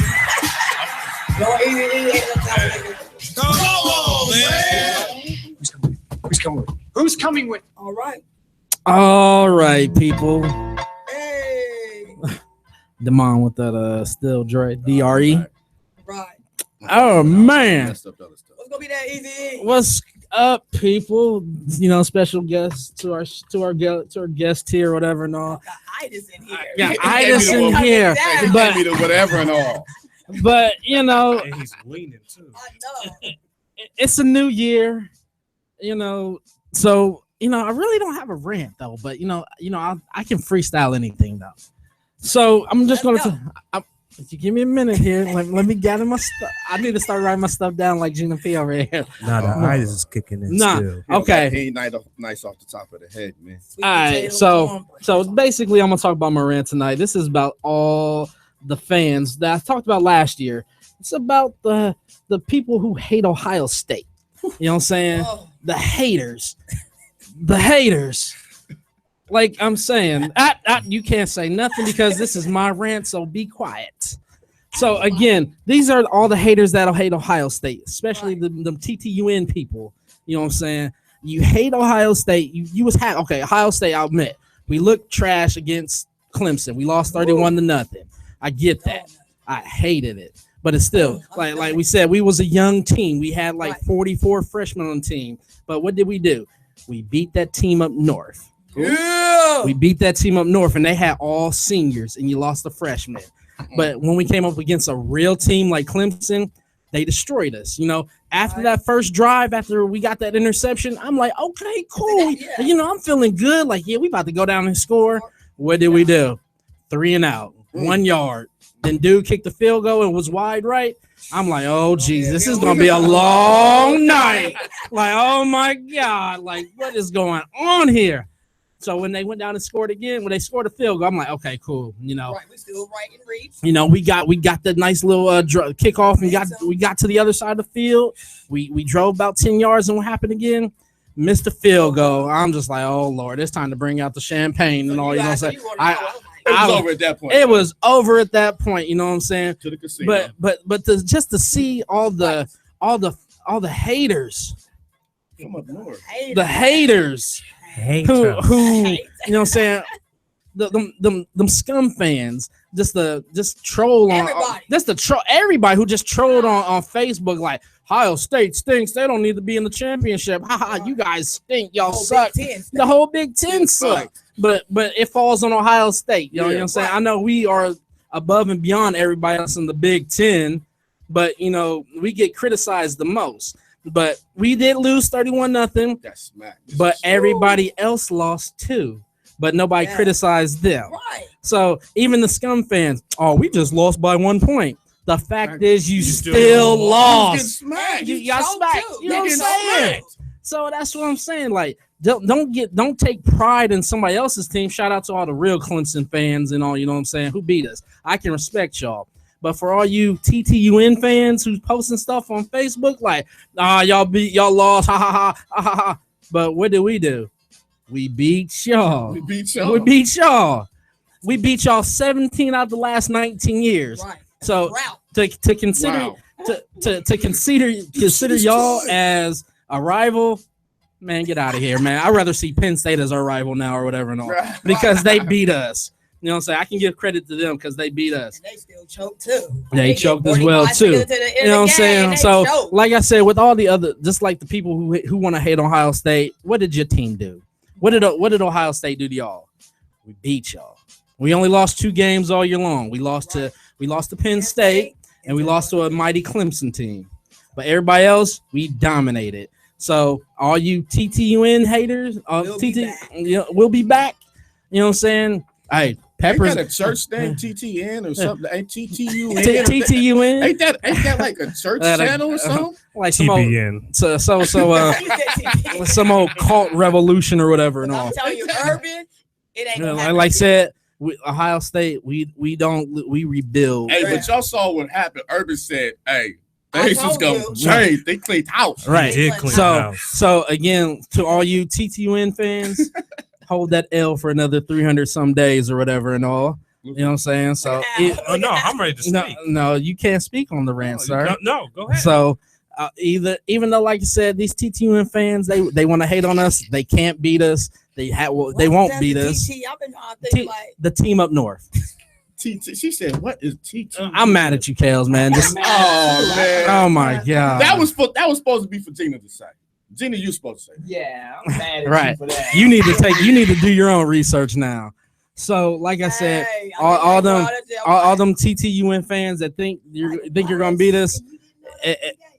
Go easy. Come on, man. Who's coming with? All right. All right, people. Hey. Demond with that still Dre DRE. Right. Oh man. What's gonna be that easy? What's up, people? You know, special guests to our guest tier, whatever and all. Got itis in here. Yeah, itis in here, but whatever and all. But you know, And he's leaning too. I know. it's a new year. You know, so you know, I really don't have a rant though. But you know, I can freestyle anything though. So I'm just gonna. If you give me a minute here, let me gather my stuff. I need to start writing my stuff down like Gina P over here. Nah, the itis is kicking in still. Okay. He ain't nice off the top of the head, man. All right, so basically, I'm gonna talk about my rant tonight. This is about all the fans that I talked about last year. It's about the people who hate Ohio State. You know what I'm saying? The haters. Like I'm saying, you can't say nothing because this is my rant, so be quiet. So again, these are all the haters that'll hate Ohio State, especially the TTUN people. You know what I'm saying? You hate Ohio State. You was okay. Ohio State, I'll admit, we looked trash against Clemson. We lost 31-0. I get that. I hated it, but it's still like we said, we was a young team. We had like 44 freshmen on the team, but what did we do? We beat that team up north. Yeah. We beat that team up north, and they had all seniors, and you lost the freshmen. But when we came up against a real team like Clemson, they destroyed us. You know, after that first drive, after we got that interception, I'm like, okay, cool. Yeah. You know, I'm feeling good. Like, yeah, we about to go down and score. What did we do? 3 and out, 1 yard. Then dude kicked the field goal and was wide right. I'm like, oh, geez, this is going to be a long night. Like, oh, my God. Like, what is going on here? So when they went down and scored again, when they scored a field goal, I'm like, okay, cool. You know, Right, we still right in reach. you know, we got the nice little kickoff, and we got to the other side of the field. We drove about 10 yards, and what happened again? Missed the field goal. I'm just like, oh Lord, it's time to bring out the champagne and all. You know what I'm saying? It was over at that point. It was over at that point. You know what I'm saying? To the casino. But just to see all the haters, Come up north. the haters. Who you know what I'm saying, them scum fans just troll on Everybody. everybody who just trolled on Facebook like Ohio State stinks, they don't need to be in the championship, haha, you guys stink, y'all suck, the whole Big Ten sucks. But it falls on Ohio State, you know what I'm saying? I know we are above and beyond everybody else in the Big Ten, but you know, we get criticized the most. But we did lose 31-0. That's smack. But everybody else lost too. But nobody criticized them. Right. So even the scum fans, we just lost by 1 point. The fact is you still lost. You get You got smacked. You know what I'm saying? So that's what I'm saying. Like, don't take pride in somebody else's team. Shout out to all the real Clemson fans and all, you know what I'm saying, who beat us. I can respect y'all. But for all you TTUN fans who's posting stuff on Facebook, like, y'all lost, ha ha ha ha ha ha. But what did we do? We beat y'all. We beat y'all. We beat y'all 17 out of the last 19 years. Right. So to consider to consider y'all as a rival, man, get out of here, man. I'd rather see Penn State as our rival now or whatever and all, because they beat us. You know what I'm saying? I can give credit to them because they beat us. And they still choked too. They choked as well too. You know what I'm saying? So, like I said, with all the other, just like the people who want to hate Ohio State, what did your team do? What did Ohio State do to y'all? We beat y'all. We only lost 2 games all year long. We lost to Penn State and we lost to a mighty Clemson team. but everybody else, we dominated. So all you TTUN haters, we'll be back. You know what I'm saying? Hey, Peppers. Ain't that a church name, TTN or something? Ain't TTUN? TTUN? Ain't that like a church channel or something? Like some old, some old cult revolution or whatever. And all. I'm telling you, Urban, it ain't gonna happen. Like I said, Ohio State, we rebuild. Hey, but y'all saw what happened. Urban said, "Hey, things was gonna change. They cleaned house." Right. So again, to all you TTUN fans, hold that L for another 300 some days or whatever and all. You know what I'm saying? So no, I'm ready to speak. No, you can't speak on the rant, sir. No, go ahead. So even though, like you said, these TTUN fans, they want to hate on us. They can't beat us. They won't beat us. The team up north. She said, "What is TT?" I'm mad at you, Kales, man. Just man. Oh my god. That was supposed to be for Gina to say. Gina, you supposed to say. Yeah, I'm mad at right. you for that. You need to do your own research now. So, like I said, all them TTUN fans that think you're gonna beat us,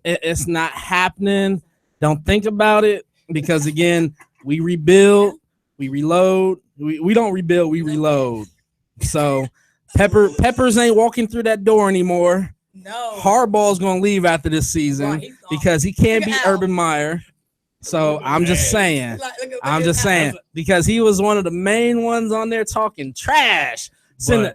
it's not happening. Don't think about it, because again, we rebuild, we reload. We don't rebuild, we reload. So Peppers ain't walking through that door anymore. No. Harbaugh's gonna leave after this season because he can't beat Urban Meyer. So I'm just saying, because he was one of the main ones on there talking trash. So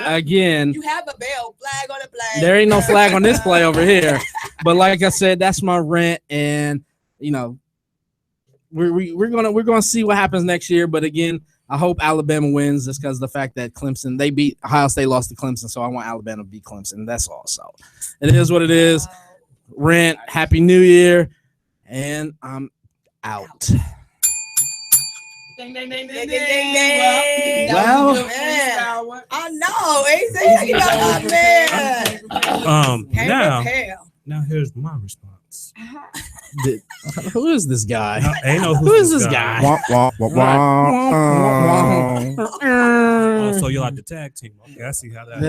again, you have a bell flag on the play. There ain't no flag on this play over here. But like I said, that's my rant, and we're gonna see what happens next year. But again, I hope Alabama wins, just because the fact that Clemson, they beat Ohio State, lost to Clemson, so I want Alabama to beat Clemson. That's all. So it is what it is. Rant, Happy New Year, and I'm out. Ding, ding, ding, ding, ding, ding. Well, I know. Now here's my response. Who is this guy? Who is this guy? Oh, so you like the tag team? Okay, I see how that.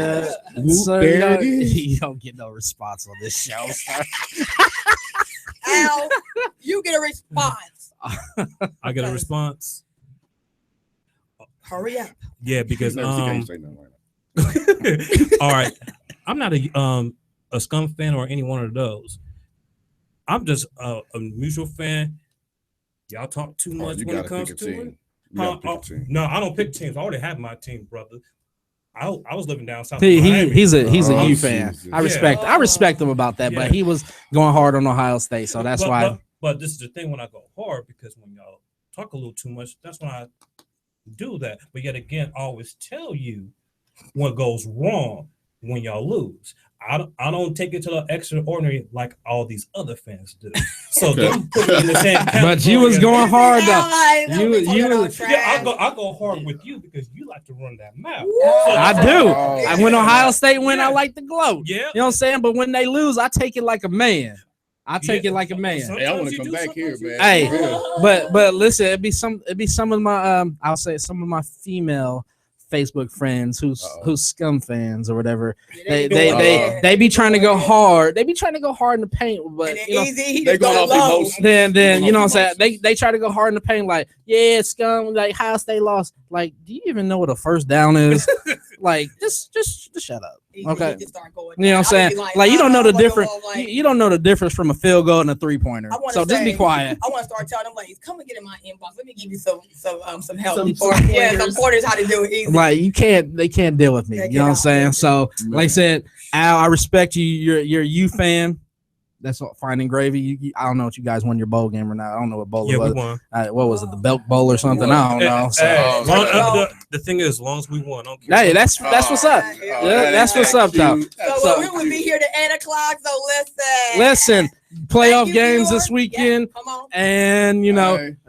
You don't get no response on this show, sir. Al, you get a response. I get a response. Hurry up. Yeah, because all right, I'm not a scum fan or any one of those. I'm just a mutual fan. Y'all talk too much when it comes to it. No, I don't pick teams. I already have my team, brother. I was living down south. He's a U fan. I respect him about that, but he was going hard on Ohio State, so that's why. But this is the thing when I go hard, because when y'all talk a little too much, that's when I do that. But yet again, I always tell you what goes wrong when y'all lose. I don't take it to the extraordinary like all these other fans do. So don't put me in the same category. But you was going hard though. I go hard with you because you like to run that mouth. I do. When Ohio State win, I like to gloat. Yeah. You know what I'm saying? But when they lose, I take it like a man. Hey, I want to come back here, man. Hey, but listen, it'd be some of my I'll say some of my female Facebook friends who's scum fans or whatever. They be trying to go hard. They be trying to go hard in the paint, but they going off emotion. Then you know what I'm saying? They try to go hard in the paint, like, yeah, scum, like Ohio State lost. Like, do you even know what a first down is? Like, just shut up. Okay. You know what I'm saying? Like, you don't know the difference. You don't know the difference from a field goal and a 3-pointer. So just be quiet. I want to start telling them, like, come and get in my inbox. Let me give you some help. Some pointers how to do it easy. Like, they can't deal with me. You know what I'm saying? So, like I said, Al, I respect you. You're a U fan. That's fine and gravy. I don't know if you guys won your bowl game or not. I don't know what bowl it was. We won. What was it? The Belt Bowl or something? I don't know. So, the thing is, as long as we won, I don't care. Hey, that's what's up. That's what's up, though. So we will be here to 8 o'clock. So listen. Playoff games this weekend, and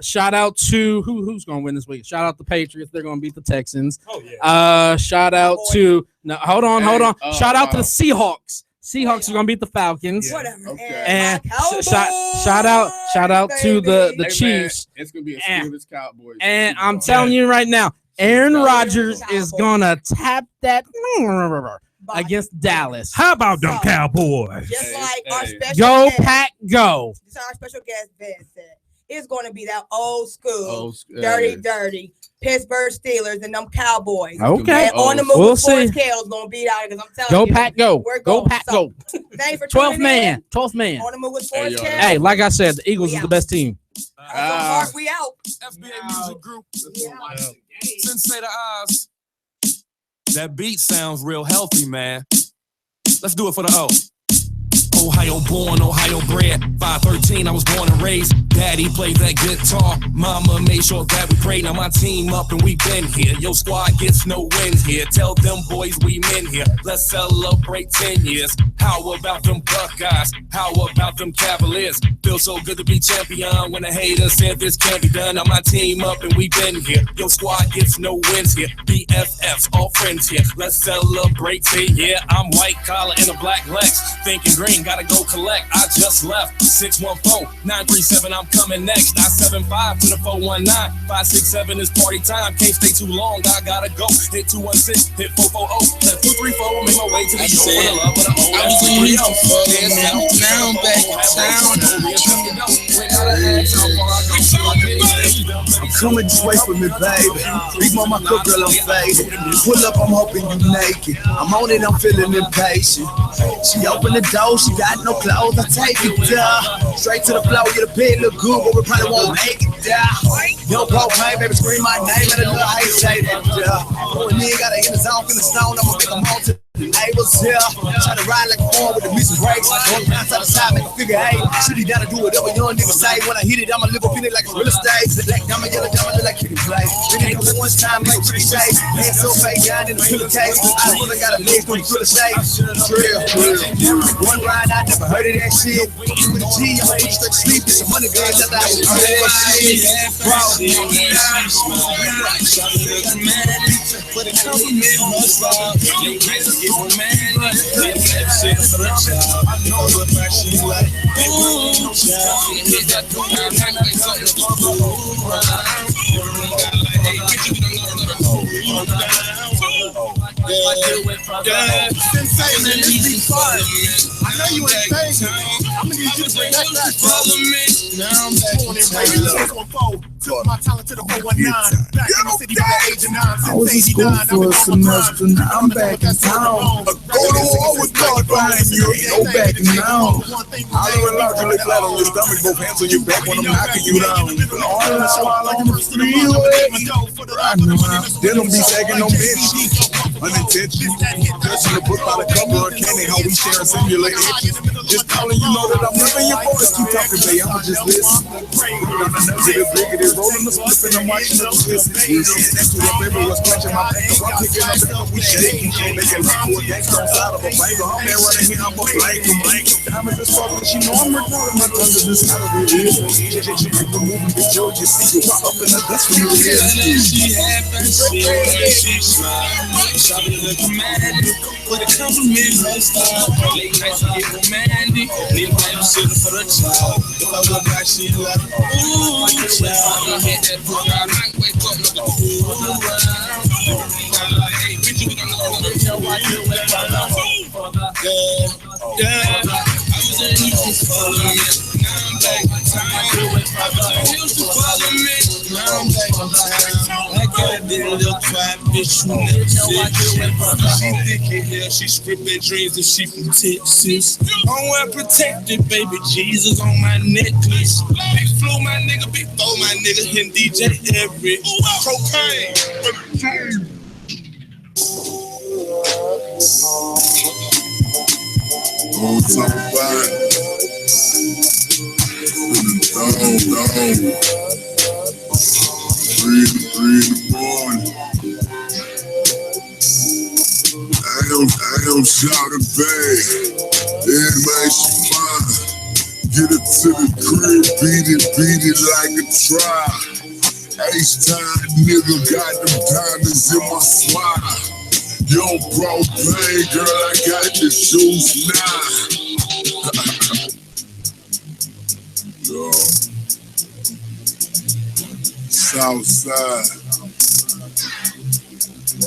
shout out to who's gonna win this week. Shout out the Patriots; they're gonna beat the Texans. Shout out to hold on. Shout out to the Seahawks. Seahawks are gonna beat the Falcons. Whatever. And shout out to the Chiefs. It's gonna be a Steelers Cowboys. And I'm telling you right now, Aaron Rodgers is gonna tap that against Dallas. How about them Cowboys? Just like our special Go guest, Pack, go. just like our special guest Ben said, it's going to be that old school, Hey. dirty Pittsburgh Steelers and them Cowboys. Okay. And on the move, We'll Sportz see. Kelez going to beat out because I'm telling Go you. Pack, go. We're Go going. Pack, So, go. thanks for 12th tuning man. in. 12th man. On the move with Sportz Kelez. Hey, like I said, the Eagles is the best team. We out. FBA Music Group. Sensei the eyes. That beat sounds real healthy, man. Let's do it for the O. Ohio born, Ohio bred. 5'13", I was born and raised. Daddy played that guitar. Mama made sure that we prayed. Now my team up and we been here. Your squad gets no wins here. Tell them boys we men here. Let's celebrate 10 years. How about them Buckeyes? How about them Cavaliers? Feels so good to be champion when the haters said this can't be done. Now my team up and we been here. Your squad gets no wins here. BFFs, all friends here. Let's celebrate 10 years. I'm white collar in a black Lex. Thinking green, gotta go collect. I just left. 614-937, I'm coming next. 975 to the 419. 567 is party time. Can't stay too long, I gotta go. Hit 216, hit 440. Hit 234, make my way to the show for the love of the O. I was in New York for a minute. Now I'm back in town. I'm coming just wait for me, baby. Big mama cook, girl, I'm faded. Pull up, I'm hoping you naked. I'm on it, I'm feeling impatient. She opened the door, she got no clothes, I take it down. Straight to the floor, yeah, the bed look good, but we probably won't make it down. Yo, propane, baby, scream my name, and I know how you say that down. Going in, got her in the zone, in the stone, I'ma make them all to the neighbors here. Try to ride like a horn with the music breaks. Going down side to side, make a figure eight. Shitty down to do whatever young niggas say. When I hit it, I'ma live up in it like it's real estate. Black diamond, yellow diamond, look like kitty play. Then it goes one time, like pretty safe. Hands so fake down in the pillowcase. I really got a leg through the real estate. Drill. One ride, I never heard of that shit. With a G, I'ma put you straight to sleep. Get some money, guys, after I was on that shit. Bro. For the compliment, must fall. Your kids get romantic. They got shit for the child. I know what my shit like. Ooh, child. Hit that door, I'm like something to pump around. Hey, get you to yeah. Sensei, man, this be fun. I know you ain't saying I'm gonna need you to bring that back. Follow me. Now I'm back in town. Took my talent to the 419. Back in the city by the age of 9. I was in school for a semester, now I'm back in town. Go to war with God behind you, go back now. Holler and loud, you lay flat on your stomach, both hands on your back when I'm knocking you down. All in the swallow on the freeway. I know how. They don't be sagging no bitch. Unintentional. Touching the book by the cover of candy, how we share and simulate itches. Just calling you know that I'm loving your voice. Keep talking, babe, I'ma just listen. Rolling the slip and I'm watching the twist. Next to the baby was clutching my paper. I'm picking up the cup, we shaking. Making love to a gangster inside of a bank. I'm there running here, I'm a blank. I'm in the struggle, she know I'm recording my tongue to this side of the ear. She make the movie, the Georgia see you up in the dust from your ears. She happens, she smiles. Shopping the command. For the compliment, must fall. Late nights, I get romantic. Need time sitting for the child. If I look back, she like, ooh, child. I hit that book, I might wake up with a fool around. Hey, bitch, you don't know why you went by now. Yeah. I was in Houston, follow me. Now I'm back in town. Houston, follow me. Now I'm back in town. I got a little twat bitch from Texas. She thick in here, she scripting dreams and she from Texas. I'm well protected, baby Jesus on my necklace. Big flow, my nigga, big throw, my nigga, and DJ Everett. Cocaine. On top of that, Three in the morning. I am shouting back. Everybody should fine. Get it to the crib, beat it like a try. H-time nigga got them diamonds in my slide. Young propane, girl, I got the shoes now. Yo. Southside. Move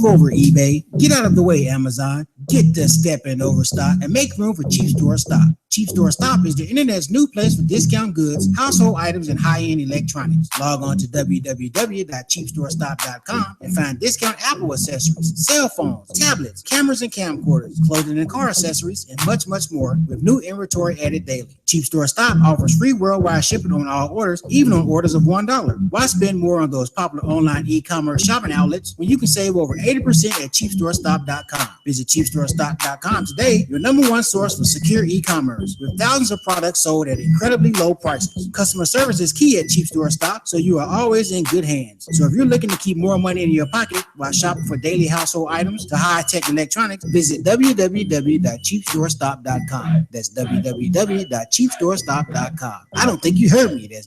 over, eBay. Get out of the way, Amazon. Get the step in overstock and make room for Cheap Store Stop. Cheap Store Stop is the internet's new place for discount goods, household items, and high-end electronics. Log on to www.cheapstorestop.com and find discount Apple accessories, cell phones, tablets, cameras and camcorders, clothing and car accessories, and much, much more with new inventory added daily. Cheap Store Stop offers free worldwide shipping on all orders, even on orders of $1. Why spend more on those popular online e-commerce shopping outlets when you can save over 80% at cheapstorestop.com? Visit cheapstorestop.com today, your number one source for secure e-commerce, with thousands of products sold at incredibly low prices. Customer service is key at Cheap Store Stop, so you are always in good hands. So if you're looking to keep more money in your pocket while shopping for daily household items to high-tech electronics, visit www.cheapstorestop.com. That's www.cheapstorestop.com. I don't think you heard me. That's